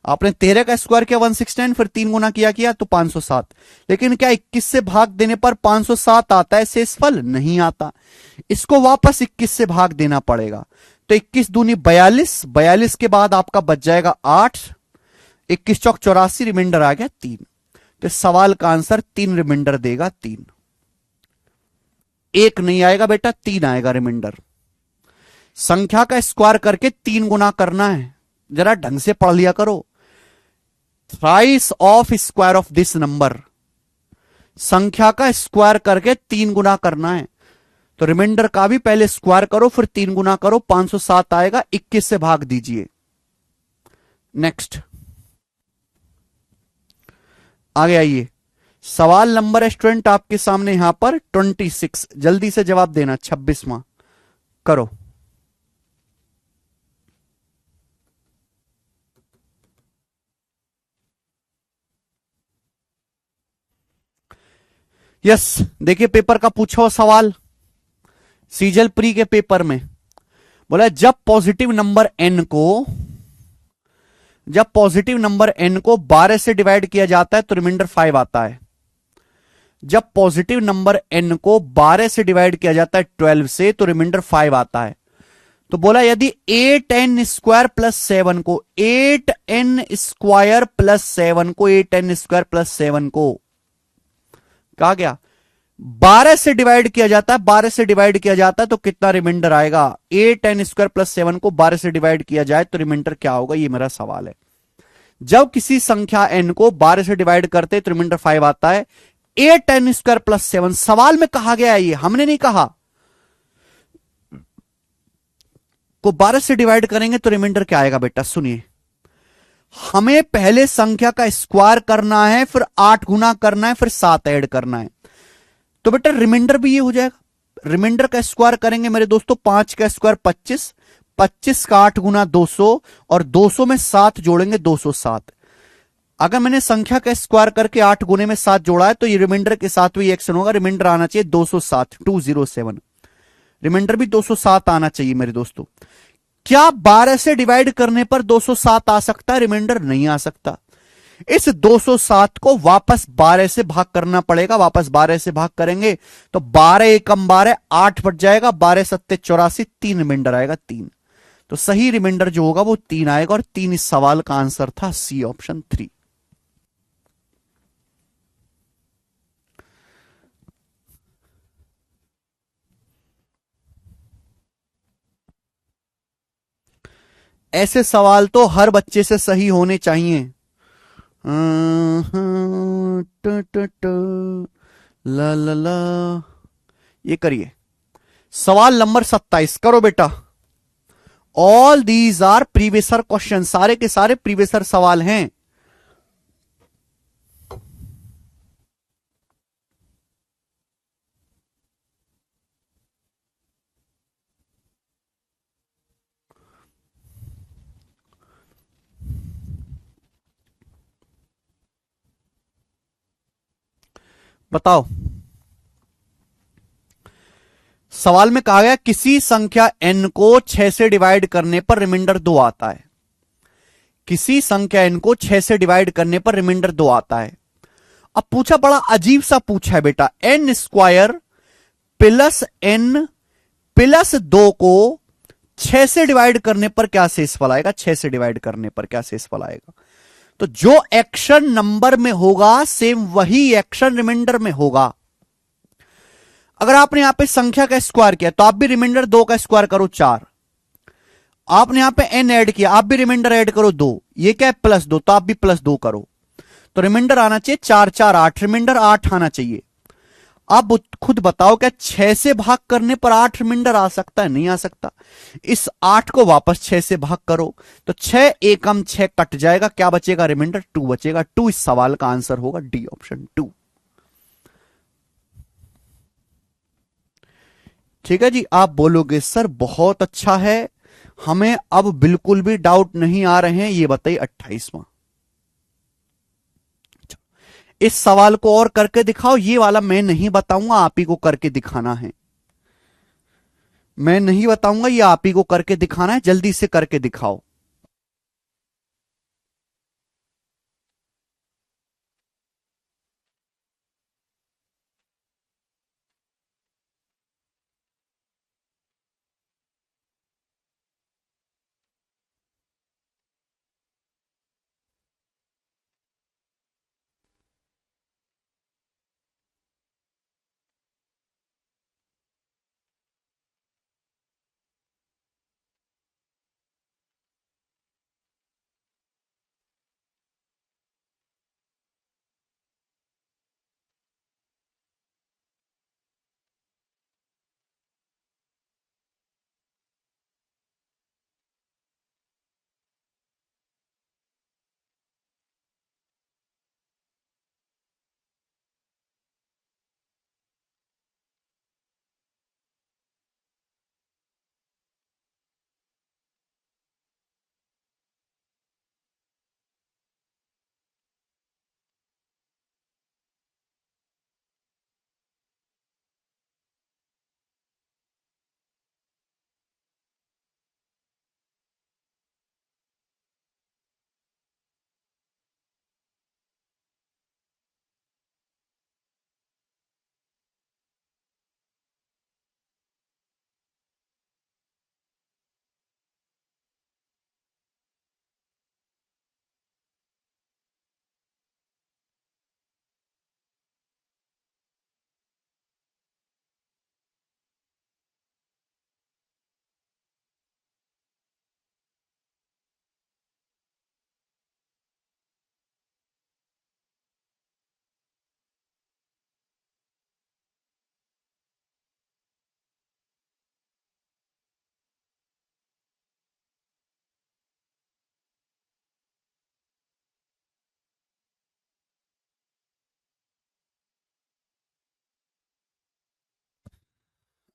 आपने 13 का स्क्वायर किया 169, फिर 3 गुना किया तो 507। लेकिन क्या 21 से भाग देने पर 507 आता है शेषफल? नहीं आता। इसको वापस 21 से भाग देना पड़ेगा। तो 21 दूनी 42, 42 के बाद आपका बच जाएगा 8, 21 चौक 84, रिमाइंडर आ गया 3। तो सवाल का आंसर 3 रिमाइंडर देगा, 3। 1 नहीं आएगा बेटा, 3 आएगा रिमाइंडर। संख्या का स्क्वायर करके 3 गुना करना है, जरा ढंग से पढ़ लिया करो। Thrice of square of this number, संख्या का स्क्वायर करके 3 गुना करना है। तो रिमाइंडर का भी पहले स्क्वायर करो, फिर 3 गुना करो, 507 आएगा। 21 से भाग दीजिए। नेक्स्ट, आगे आइए। सवाल नंबर स्टूडेंट आपके सामने यहां पर 26, जल्दी से जवाब देना। 26वां करो। यस, देखिए पेपर का पूछा हुआ सवाल, सीजल प्री के पेपर में बोला जब पॉजिटिव नंबर n को 12 से डिवाइड किया जाता है तो रिमाइंडर 5 आता है। जब पॉजिटिव नंबर n को 12 से डिवाइड किया जाता है 12 से तो रिमाइंडर 5 आता है। तो बोला यदि 8n स्क्वायर प्लस 7 को 8n स्क्वायर प्लस 7 को 8n स्क्वायर प्लस 7 को कहा गया 12 से डिवाइड किया जाता है, 12 से डिवाइड किया जाता है तो कितना रिमाइंडर आएगा? 8n स्क्वायर प्लस 7 को 12 से डिवाइड किया जाए तो रिमाइंडर क्या होगा? ये मेरा सवाल है। जब किसी संख्या n को 12 से डिवाइड करते तो रिमाइंडर 5 आता है। 8n स्क्वायर प्लस 7 सवाल में कहा गया है, ये हमने नहीं कहा। को 12 से डिवाइड करेंगे तो रिमाइंडर क्या आएगा बेटा, सुनिए। हमें पहले संख्या का स्क्वायर करना है, फिर 8 गुना करना है, फिर 7 ऐड करना है। तो बेटा रिमाइंडर भी ये हो जाएगा। रिमाइंडर का स्क्वायर करेंगे मेरे दोस्तों, 5 का स्क्वायर 25, 25 का 8 गुना 200, और 200 में 7 जोड़ेंगे 207। अगर मैंने संख्या का स्क्वायर करके 8 गुने में 7 जोड़ा है तो ये रिमाइंडर के साथ भी एक्शन होगा। रिमाइंडर आना चाहिए 207, 207। रिमाइंडर भी 207 आना चाहिए मेरे दोस्तों। क्या 12 से डिवाइड करने पर 207 आ सकता है? रिमाइंडर नहीं आ सकता। इस 207 को वापस 12 से भाग करना पड़ेगा। वापस 12 से भाग करेंगे तो 12 एकम 12, 8 बच जाएगा, 12 सत्ते 84, 3 रिमाइंडर आएगा 3। तो सही रिमाइंडर जो होगा वो 3 आएगा, और 3 इस सवाल का आंसर था, सी ऑप्शन 3। ऐसे सवाल तो हर बच्चे से सही होने चाहिए। ट, ट, ट, ला ला ला, ये करिए। सवाल नंबर 27 करो बेटा। ऑल दीज आर प्रीवियसर क्वेश्चन, सारे के सारे प्रीवियसर सवाल हैं। बताओ। सवाल में कहा गया किसी संख्या n को 6 से डिवाइड करने पर रिमाइंडर 2 आता है। किसी संख्या n को 6 से डिवाइड करने पर रिमाइंडर 2 आता है। अब पूछा, बड़ा अजीब सा पूछा है बेटा, n square plus n plus 2 को 6 से डिवाइड करने पर क्या शेषफल आएगा? 6 से डिवाइड करने पर क्या शेषफल आएगा? तो जो एक्शन नंबर में होगा सेम वही एक्शन रिमाइंडर में होगा। अगर आपने यहां पे संख्या का स्क्वायर किया तो आप भी रिमाइंडर 2 का स्क्वायर करो 4। आपने यहां पे n ऐड किया, आप भी रिमाइंडर ऐड करो 2। ये क्या है? +2, तो आप भी +2 करो। तो रिमाइंडर आना चाहिए 4 4 8, रिमाइंडर 8 आना चाहिए। आप खुद बताओ, क्या 6 से भाग करने पर 8 रिमाइंडर आ सकता है? नहीं आ सकता। इस 8 को वापस 6 से भाग करो तो 6 एकम 6 कट जाएगा, क्या बचेगा? रिमाइंडर 2 बचेगा। 2 इस सवाल का आंसर होगा, डी ऑप्शन 2। ठीक है जी, आप बोलोगे सर बहुत अच्छा है, हमें अब बिल्कुल भी डाउट नहीं आ रहे हैं। ये बताइए 28वां। इस सवाल को और करके दिखाओ। ये वाला मैं नहीं बताऊंगा, आप ही को करके दिखाना है। मैं नहीं बताऊंगा, ये आप ही को करके दिखाना है। जल्दी से करके दिखाओ।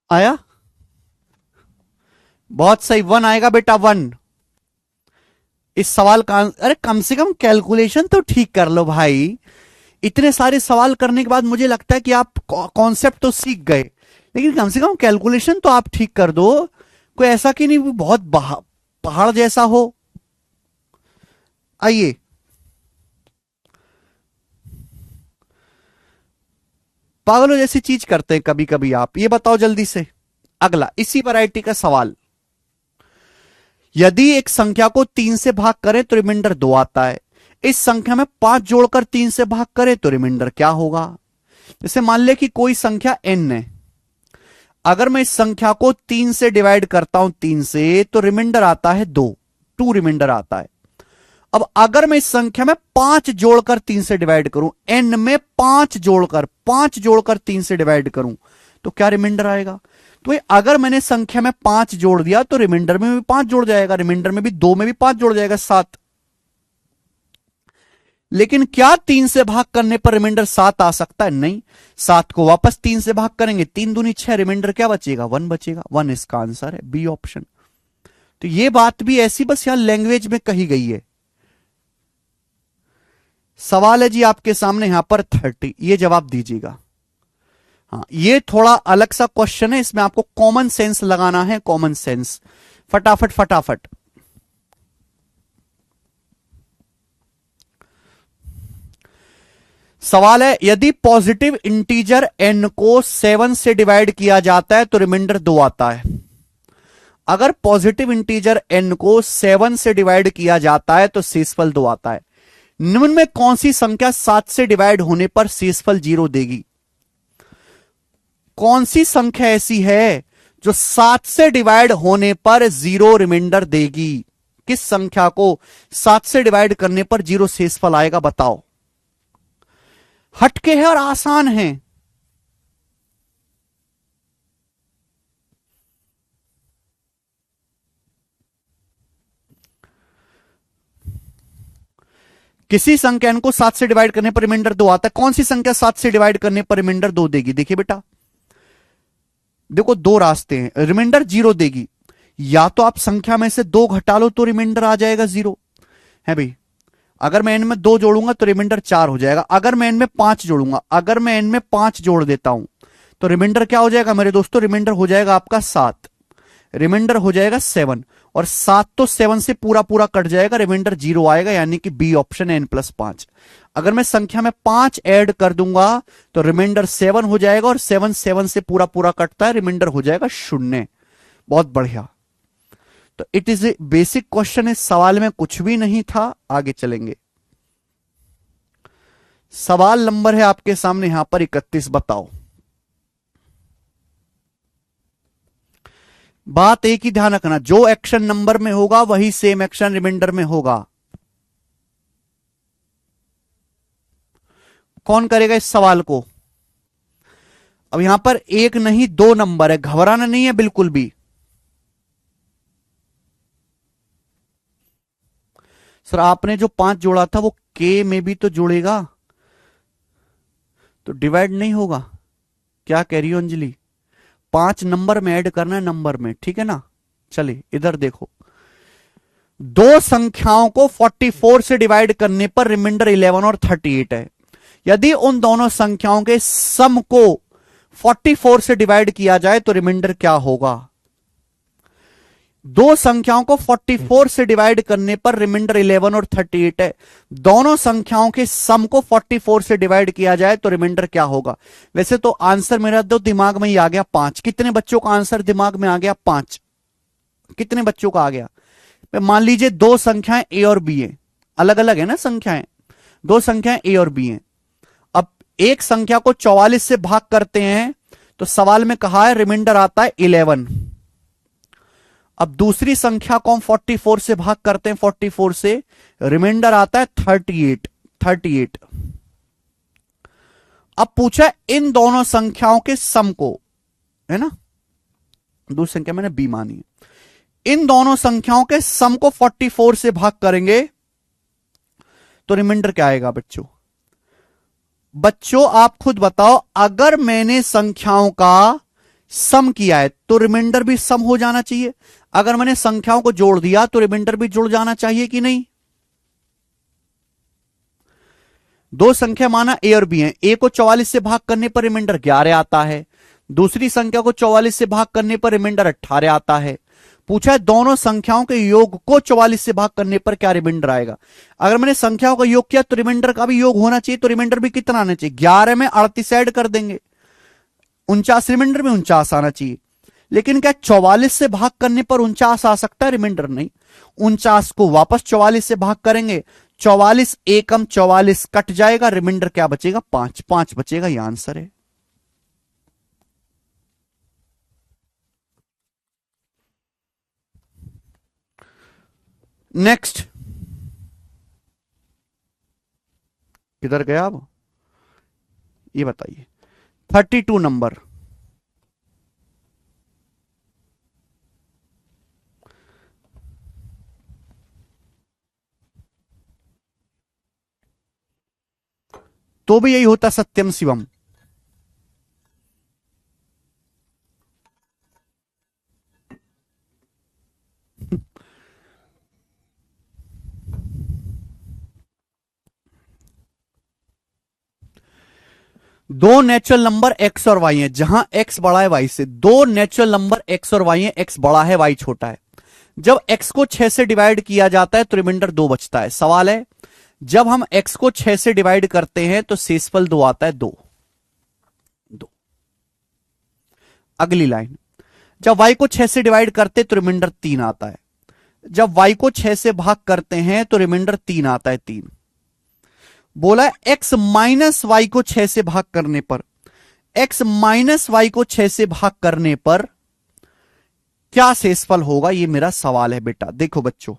आया? बहुत सही, 1 आएगा बेटा, 1। इस सवाल का अरे कम से कम कैलकुलेशन तो ठीक कर लो भाई। इतने सारे सवाल करने के बाद मुझे लगता है कि आप कॉन्सेप्ट तो सीख गए, लेकिन कम से कम कैलकुलेशन तो आप ठीक कर दो। कोई ऐसा कि नहीं बहुत पहाड़ जैसा हो। आइए, पागलों जैसी चीज करते हैं कभी कभी आप। ये बताओ जल्दी से, अगला इसी वैरायटी का सवाल। यदि एक संख्या को 3 से भाग करें तो रिमाइंडर 2 आता है। इस संख्या में 5 जोड़कर 3 से भाग करें तो रिमाइंडर क्या होगा? जैसे मान ले कि कोई संख्या n है। अगर मैं इस संख्या को 3 से डिवाइड करता हूं 3 से, तो रिमाइंडर आता है 2 रिमाइंडर आता है। अब अगर मैं इस संख्या में 5 जोड़कर 3 से डिवाइड करूं, n में 5 जोड़कर 3 से डिवाइड करूं, तो क्या रिमाइंडर आएगा? तो अगर मैंने संख्या में 5 जोड़ दिया तो रिमाइंडर में भी 5 जोड़ जाएगा, रिमाइंडर में भी 2 में भी 5 जोड़ जाएगा, 7। लेकिन क्या 3 से भाग करने पर रिमाइंडर 7 आ सकता है? नहीं। 7 को वापस 3 से भाग करेंगे, 3 दूनी 6, रिमाइंडर क्या बचेगा? 1 बचेगा। 1 इसका आंसर है, बी ऑप्शन। तो ये बात भी ऐसी बस यहां लैंग्वेज में कही गई है। सवाल है जी आपके सामने यहां पर 30, ये जवाब दीजिएगा। हाँ, ये थोड़ा अलग सा क्वेश्चन है, इसमें आपको कॉमन सेंस लगाना है, कॉमन सेंस। फटाफट फटाफट। सवाल है, यदि पॉजिटिव इंटीजर n को 7 से डिवाइड किया जाता है तो रिमाइंडर 2 आता है। अगर पॉजिटिव इंटीजर n को 7 से डिवाइड किया जाता है तो शेषफल 2 आता है। निम्न में कौन सी संख्या 7 से डिवाइड होने पर शेषफल 0 देगी? कौन सी संख्या ऐसी है जो 7 से डिवाइड होने पर 0 रिमाइंडर देगी? किस संख्या को 7 से डिवाइड करने पर 0 शेषफल आएगा, बताओ। हटके है और आसान है। किसी संख्या को 7 से डिवाइड करने पर रिमाइंडर 2 आता है। कौन सी संख्या 7 से डिवाइड करने पर रिमाइंडर 2 देगी? देखिए बेटा, देखो 2 रास्ते हैं, रिमाइंडर 0 देगी। या तो आप संख्या में से 2 घटा लो तो रिमाइंडर आ जाएगा 0, है भाई। अगर मैं n में 2 जोड़ूंगा तो रिमाइंडर 4 हो जाएगा। अगर मैं n में 5 जोड़ूंगा, अगर मैं n में 5 जोड़ देता हूं तो रिमाइंडर क्या हो जाएगा मेरे दोस्तों? रिमाइंडर हो जाएगा आपका 7, रिमाइंडर हो जाएगा 7, और 7 तो 7 से पूरा पूरा कट जाएगा, रिमाइंडर 0 आएगा, यानी कि बी ऑप्शन है, n+5। अगर मैं संख्या में 5 ऐड कर दूंगा तो रिमाइंडर 7 हो जाएगा, और 7 7 से पूरा पूरा कटता है, रिमाइंडर हो जाएगा 0। बहुत बढ़िया। तो it is a basic question, इस सवाल में कुछ भी नहीं था। आगे चलेंगे। सवाल नंबर है आपके सामने यहां पर 31, बताओ। बात एक ही ध्यान रखना, जो एक्शन नंबर में होगा वही सेम एक्शन रिमाइंडर में होगा। कौन करेगा इस सवाल को? अब यहां पर 1 नहीं 2 नंबर है, घबराना नहीं है बिल्कुल भी। सर आपने जो 5 जोड़ा था वो के में भी तो जोड़ेगा, तो डिवाइड नहीं होगा। क्या कह रही हो अंजलि? 5 नंबर में ऐड करना है, नंबर में, ठीक है ना। चलिए इधर देखो, 2 संख्याओं को 44 से डिवाइड करने पर रिमाइंडर 11 और 38 है। यदि उन दोनों संख्याओं के सम को 44 से डिवाइड किया जाए तो रिमाइंडर क्या होगा? 2 संख्याओं को 44 से डिवाइड करने पर रिमाइंडर 11 और 38 है। दोनों संख्याओं के सम को 44 से डिवाइड किया जाए तो रिमाइंडर क्या होगा? वैसे तो आंसर मेरा तो दिमाग में ही आ गया 5। कितने बच्चों का आंसर दिमाग में आ गया? 5। कितने बच्चों का आ गया? मान लीजिए 2 संख्याएं ए और बी है, अलग अलग है ना संख्याएं, 2 संख्याएं ए और बी हैं। अब एक संख्या को 44 से भाग करते हैं तो सवाल में कहा है रिमाइंडर आता है 11। अब दूसरी संख्या को हम 44 से भाग करते हैं, 44 से रिमाइंडर आता है 38। अब पूछा इन दोनों संख्याओं के सम को, है ना, दूसरी संख्या मैंने बी मानी है, इन दोनों संख्याओं के सम को 44 से भाग करेंगे तो रिमाइंडर क्या आएगा बच्चों? बच्चों आप खुद बताओ, अगर मैंने संख्याओं का सम किया है तो रिमाइंडर भी सम हो जाना चाहिए। अगर मैंने संख्याओं को जोड़ दिया तो रिमाइंडर भी जुड़ जाना चाहिए कि नहीं। दो संख्या माना ए और बी है, ए को 44 से भाग करने पर रिमाइंडर 11 आता है, दूसरी संख्या को 44 से भाग करने पर रिमाइंडर 18 आता है। पूछा है दोनों संख्याओं के योग को 44 से भाग करने पर क्या रिमाइंडर आएगा। अगर मैंने संख्याओं का योग किया तो रिमाइंडर का भी योग होना चाहिए, तो रिमाइंडर भी कितना आना चाहिए, 11 में 38 ऐड कर देंगे, 49 रिमाइंडर में 49 आना चाहिए। लेकिन क्या 44 से भाग करने पर 49 आ सकता है, रिमाइंडर नहीं। 49 को वापस 44 से भाग करेंगे, 44 एकम 44 कट जाएगा, रिमाइंडर क्या बचेगा, 5 5 बचेगा, यह आंसर है। नेक्स्ट, किधर गया अब, ये बताइए 32 नंबर। तो भी यही होता सत्यम शिवम। दो नेचुरल नंबर एक्स और वाई है, जहां एक्स बड़ा है वाई से। दो नेचुरल नंबर एक्स और वाई है, एक्स बड़ा है वाई छोटा है। जब एक्स को 6 से डिवाइड किया जाता है तो रिमाइंडर 2 बचता है। सवाल है जब हम एक्स को 6 से डिवाइड करते हैं तो शेषफल 2 आता है, 2 2। अगली लाइन, जब वाई को 6 से डिवाइड करते तो रिमाइंडर 3 आता है, जब वाई को 6 से भाग करते हैं तो रिमाइंडर 3 आता है, 3। बोला एक्स माइनस वाई को 6 से भाग करने पर, एक्स माइनस वाई को 6 से भाग करने पर क्या शेषफल होगा, ये मेरा सवाल है बेटा। देखो बच्चों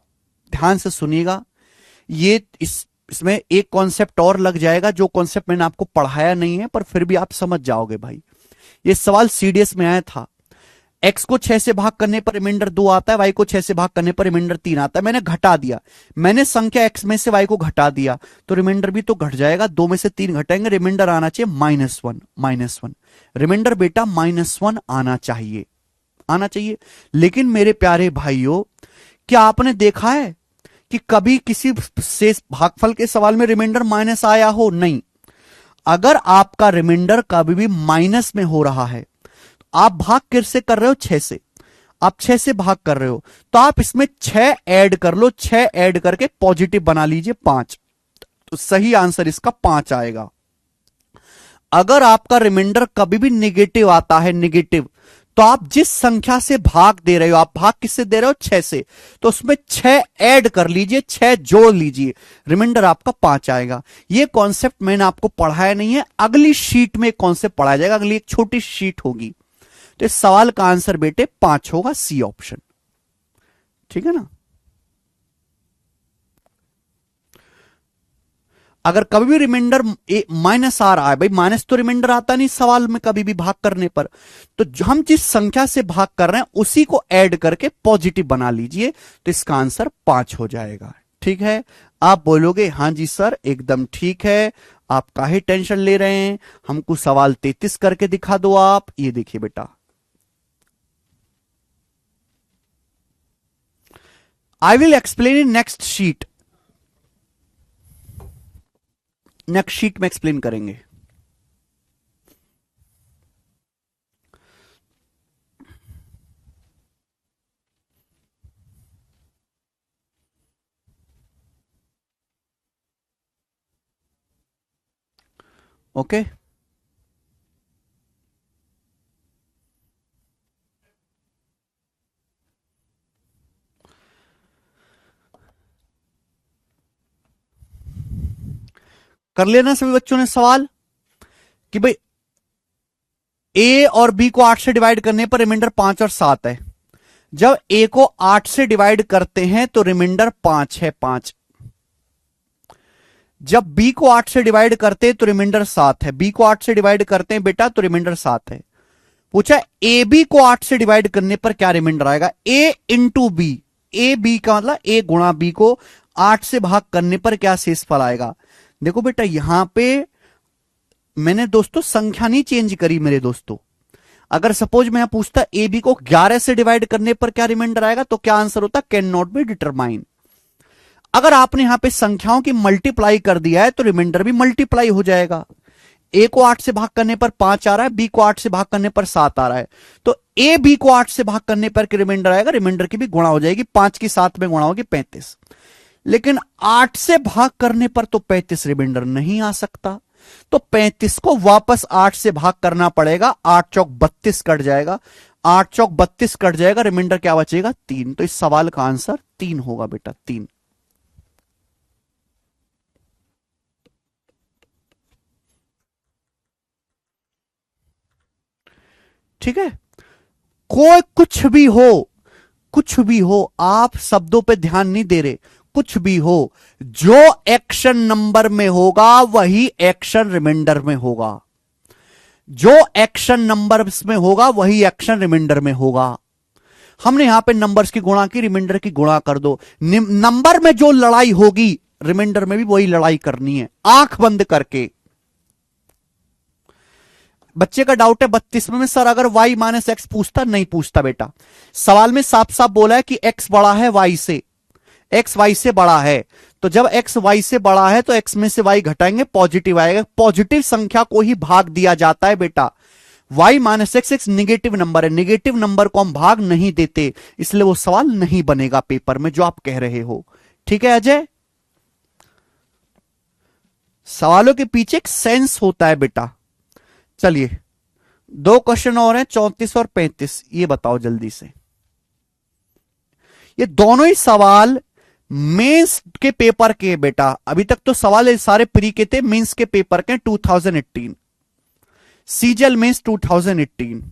ध्यान से सुनिएगा, ये इसमें एक कॉन्सेप्ट और लग जाएगा जो कॉन्सेप्ट मैंने आपको पढ़ाया नहीं है, पर फिर भी आप समझ जाओगे भाई। ये सवाल सीडीएस में आया था। एक्स को 6 से भाग करने पर रिमाइंडर 2 आता है, वाई को 6 से भाग करने पर रिमाइंडर 3 आता है। मैंने घटा दिया, मैंने संख्या एक्स में से वाई को घटा दिया तो रिमाइंडर भी तो घट जाएगा, 2 में से 3 घटाएंगे, रिमाइंडर आना चाहिए -1 -1। रिमाइंडर बेटा -1 आना चाहिए, आना चाहिए। लेकिन मेरे प्यारे भाइयों क्या आपने देखा है कि कभी किसी शेष भागफल के सवाल में रिमाइंडर माइनस आया हो? नहीं। अगर आपका रिमाइंडर कभी भी माइनस में हो रहा है, आप भाग किससे कर रहे हो, 6 से, आप 6 से भाग कर रहे हो तो आप इसमें 6 ऐड कर लो, 6 ऐड करके पॉजिटिव बना लीजिए 5, तो सही आंसर इसका 5 आएगा। अगर आपका रिमाइंडर कभी भी निगेटिव आता है, निगेटिव, तो आप जिस संख्या से भाग दे रहे हो, आप भाग किससे दे रहे हो, 6 से, तो उसमें 6 ऐड कर लीजिए, 6 जोड़ लीजिए, रिमाइंडर आपका 5 आएगा। ये कॉन्सेप्ट मैंने आपको पढ़ाया नहीं है, अगली शीट में कॉन्सेप्ट पढ़ाया जाएगा, अगली एक छोटी शीट होगी। तो इस सवाल का आंसर बेटे 5 होगा, सी ऑप्शन। ठीक है ना। अगर कभी भी रिमाइंडर माइनस आ रहा है, भाई माइनस तो रिमाइंडर आता नहीं सवाल में कभी भी भाग करने पर, तो हम जिस संख्या से भाग कर रहे हैं उसी को ऐड करके पॉजिटिव बना लीजिए, तो इसका आंसर 5 हो जाएगा। ठीक है। आप बोलोगे हां जी सर एकदम ठीक है, आप काहे टेंशन ले रहे हैं, हमको सवाल 33 करके दिखा दो आप। ये देखिए बेटा, I will explain in next sheet, next sheet में एक्सप्लेन करेंगे। ओके कर लेना सभी बच्चों ने सवाल कि भाई ए और बी को 8 से डिवाइड करने पर रिमाइंडर 5 और 7 है। जब ए को 8 से डिवाइड करते हैं तो रिमाइंडर 5 है, 5। जब बी को 8 से डिवाइड करते हैं तो रिमाइंडर 7 है, बी को 8 से डिवाइड करते हैं बेटा तो रिमाइंडर 7 है। पूछा ए बी को 8 से डिवाइड करने पर क्या रिमाइंडर आएगा, ए इंटू बी, ए बी का मतलब ए गुणा बी को 8 से भाग करने पर क्या शेषफल आएगा। देखो बेटा यहां पे मैंने दोस्तों संख्या नहीं चेंज करी मेरे दोस्तों, अगर सपोज मैं यहां पूछता ए बी को 11 से डिवाइड करने पर क्या रिमाइंडर आएगा, तो क्या आंसर होता, कैन नॉट बी डिटरमाइन। अगर आपने यहां पे संख्याओं की मल्टीप्लाई कर दिया है तो रिमाइंडर भी मल्टीप्लाई हो जाएगा। ए को 8 से भाग करने पर 5 आ रहा है, बी को 8 से भाग करने पर 7 आ रहा है, तो ए बी को 8 से भाग करने पर रिमाइंडर आएगा, रिमाइंडर की भी गुणा हो जाएगी, 5 की 7 में गुणा होगी 35। लेकिन 8 से भाग करने पर तो 35 रिमाइंडर नहीं आ सकता, तो 35 को वापस 8 से भाग करना पड़ेगा, 8 चौक 32 कट जाएगा, 8 चौक 32 कट जाएगा, रिमाइंडर क्या बचेगा, 3। तो इस सवाल का आंसर 3 होगा बेटा, 3। ठीक है, कोई कुछ भी हो, कुछ भी हो, आप शब्दों पे ध्यान नहीं दे रहे, कुछ भी हो, जो एक्शन नंबर में होगा वही एक्शन रिमाइंडर में होगा, जो एक्शन नंबर्स में होगा वही एक्शन रिमाइंडर में होगा। हमने यहां पे नंबर्स की गुणा की, रिमाइंडर की गुणा कर दो, नंबर में जो लड़ाई होगी रिमाइंडर में भी वही लड़ाई करनी है, आंख बंद करके। बच्चे का डाउट है 32 में सर अगर y माइनस एक्स पूछता, नहीं पूछता बेटा, सवाल में साफ साफ बोला है कि x बड़ा है y से, x y से बड़ा है, तो जब x y से बड़ा है तो x में से y घटाएंगे, पॉजिटिव आएगा, पॉजिटिव संख्या को ही भाग दिया जाता है बेटा। y माइनस एक्स एक निगेटिव नंबर है, निगेटिव नंबर को हम भाग नहीं देते, इसलिए वो सवाल नहीं बनेगा पेपर में जो आप कह रहे हो। ठीक है अजय, सवालों के पीछे एक सेंस होता है बेटा। चलिए 2 क्वेश्चन और हैं, 34 और 35, ये बताओ जल्दी से। ये दोनों ही सवाल मेंस के पेपर के बेटा, अभी तक तो सवाल सारे प्री के थे, मेंस के पेपर के 2018, सीजीएल मेंस 2018,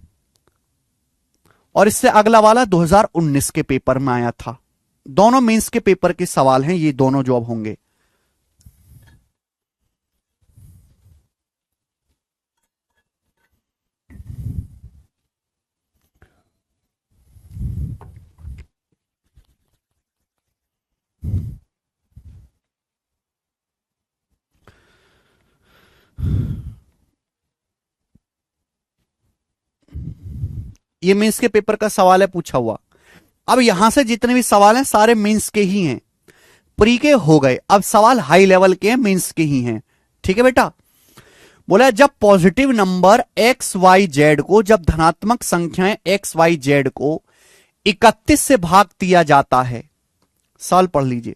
और इससे अगला वाला 2019 के पेपर में आया था। दोनों मेंस के पेपर के सवाल हैं ये दोनों जो अब होंगे। ये मेंस के पेपर का सवाल है पूछा हुआ। अब यहां से जितने भी सवाल हैं सारे मेंस के ही हैं, प्री के हो गए, अब सवाल हाई लेवल के हैं, मेंस के ही हैं। ठीक है बेटा, बोला जब positive number x y z को, जब धनात्मक संख्याएं एक्स वाई जेड को 31 से भाग दिया जाता है, सवाल पढ़ लीजिए,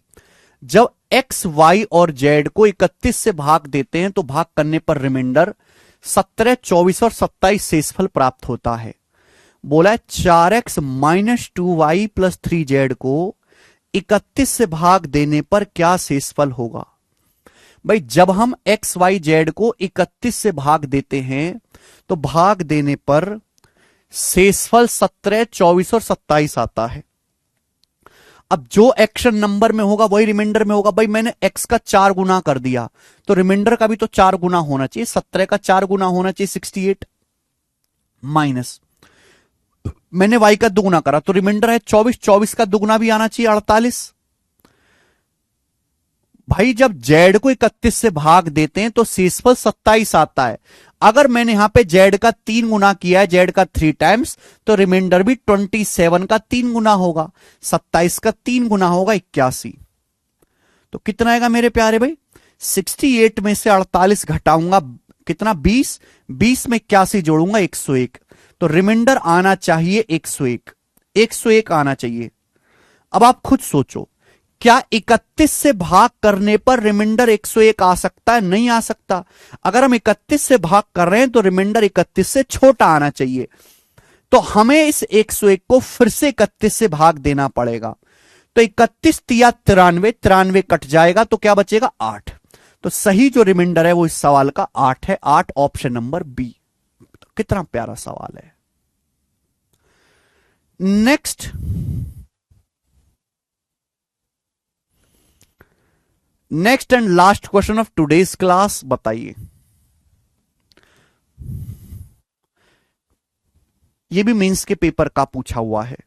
जब एक्स वाई और जेड को 31 से भाग देते हैं तो भाग करने पर रिमाइंडर 17, 24 और 27 शेषफल प्राप्त होता है। बोला 4x minus 2y plus 3z को 31 से भाग देने पर क्या शेषफल होगा। भाई जब हम एक्स वाई जेड को 31 से भाग देते हैं तो भाग देने पर शेषफल 17, 24 और 27 आता है। अब जो एक्शन नंबर में होगा वही रिमाइंडर में होगा। भाई मैंने एक्स का 4 गुना कर दिया तो रिमाइंडर का भी तो 4 गुना होना चाहिए, 17 का 4 गुना होना चाहिए 68, माइनस मैंने वाई का दुगुना करा तो रिमाइंडर है 24, 24 का दुगुना भी आना चाहिए 48। भाई जब जेड को 31 से भाग देते हैं तो शेषफल 27 आता है। अगर मैंने यहां पे जेड का 3 गुना किया है, जेड का 3 टाइम्स, तो रिमाइंडर भी 27 का 3 गुना होगा, 27 का 3 गुना होगा 81। तो कितना आएगा मेरे प्यारे भाई, 68 में से 48 घटाऊंगा कितना 20, 20 में 81 जोड़ूंगा 101, तो रिमाइंडर आना चाहिए 101, 101 आना चाहिए। अब आप खुद सोचो, क्या 31 से भाग करने पर रिमाइंडर 101 आ सकता है? नहीं आ सकता। अगर हम 31 से भाग कर रहे हैं तो रिमाइंडर 31 से छोटा आना चाहिए, तो हमें इस 101 को फिर से 31 से भाग देना पड़ेगा। तो 31 तिया 93, 93 कट जाएगा तो क्या बचेगा 8। तो सही जो रिमाइंडर है वो इस सवाल का 8 है, 8 ऑप्शन नंबर बी। तो कितना प्यारा सवाल है। Next, next and last question of today's class, बताइए। ये भी मेंस के पेपर का पूछा हुआ है।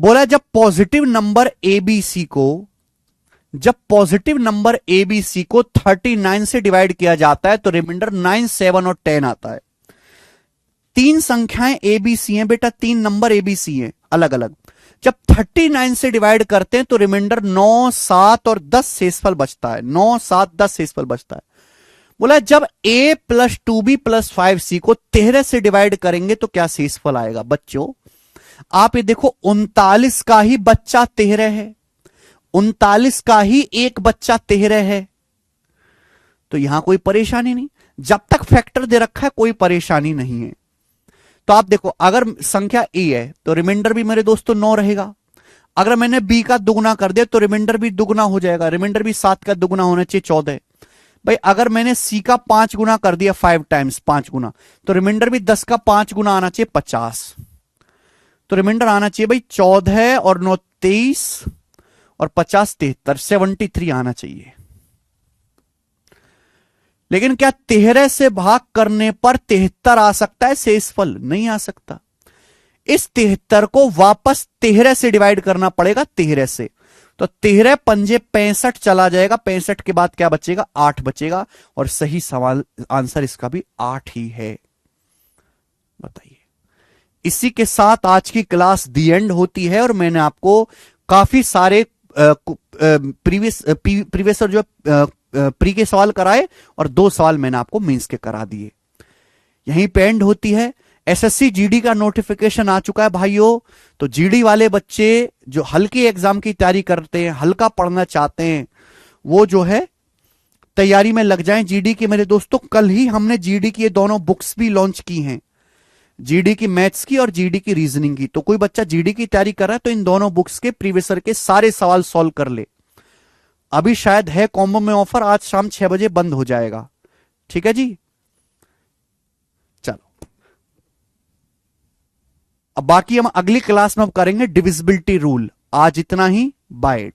बोला जब पॉजिटिव नंबर एबीसी को 39 से डिवाइड किया जाता है तो रिमाइंडर 9, 7 और 10 आता है। तीन संख्याएं एबीसी हैं बेटा, तीन नंबर एबीसी हैं अलग अलग। जब 39 से डिवाइड करते हैं तो रिमाइंडर 9, 7 और 10 शेषफल बचता है। 9, 7, 10 शेषफल बचता है। बोला जब a plus 2b plus 5c को 13 से डिवाइड करेंगे तो क्या शेषफल आएगा। बच्चों आप ये देखो, 39 का ही बच्चा 13 है, 39 का ही एक बच्चा 13 है, तो यहां कोई परेशानी नहीं। जब तक फैक्टर दे रखा है कोई परेशानी नहीं है। तो आप देखो, अगर संख्या a है तो रिमाइंडर भी मेरे दोस्तों 9 रहेगा। अगर मैंने b का दुगुना कर दिया तो रिमाइंडर भी दुगुना हो जाएगा। रिमाइंडर भी 7 का दुगुना होना चाहिए, 14। भाई अगर मैंने c का 5 गुना कर दिया, 5 टाइम्स 5 गुना, तो रिमाइंडर भी 10 का 5 गुना आना चाहिए, 50। तो रिमाइंडर आना चाहिए भाई 14 और 9 23 और 50 73, 73 आना चाहिए। लेकिन क्या 13 से भाग करने पर 73 आ सकता है शेषफल? नहीं आ सकता। इस 73 को वापस 13 से डिवाइड करना पड़ेगा, 13 से। तो 13 पंजे 65 चला जाएगा, 65 के बाद क्या बचेगा? 8 बचेगा। और सही सवाल आंसर इसका भी 8 ही है। बताइए। इसी के साथ आज की क्लास दी एंड होती है। और मैंने आपको काफी सारे प्रीवियस जो प्री के सवाल कराए और 2 सवाल मैंने आपको मेंस के करा दिए। यहीं पे एंड होती है। एसएससी जीडी का नोटिफिकेशन आ चुका है भाइयों। तो जीडी वाले बच्चे जो हल्के एग्जाम की तैयारी करते हैं, हल्का पढ़ना चाहते हैं, वो जो है तैयारी में लग जाएं जीडी की। मेरे दोस्तों कल ही हमने जीडी की ये दोनों बुक्स भी लॉन्च की हैं, जीडी की मैथ्स की और जीडी की रीजनिंग की। तो कोई बच्चा जीडी की तैयारी कर रहा है तो इन दोनों बुक्स के प्रीवियस ईयर के सारे सवाल सॉल्व कर ले। अभी शायद है कॉम्बो में ऑफर, आज शाम 6 बजे बंद हो जाएगा। ठीक है जी, चलो। अब बाकी हम अगली क्लास में अब करेंगे डिविजिबिलिटी रूल। आज इतना ही, बाय।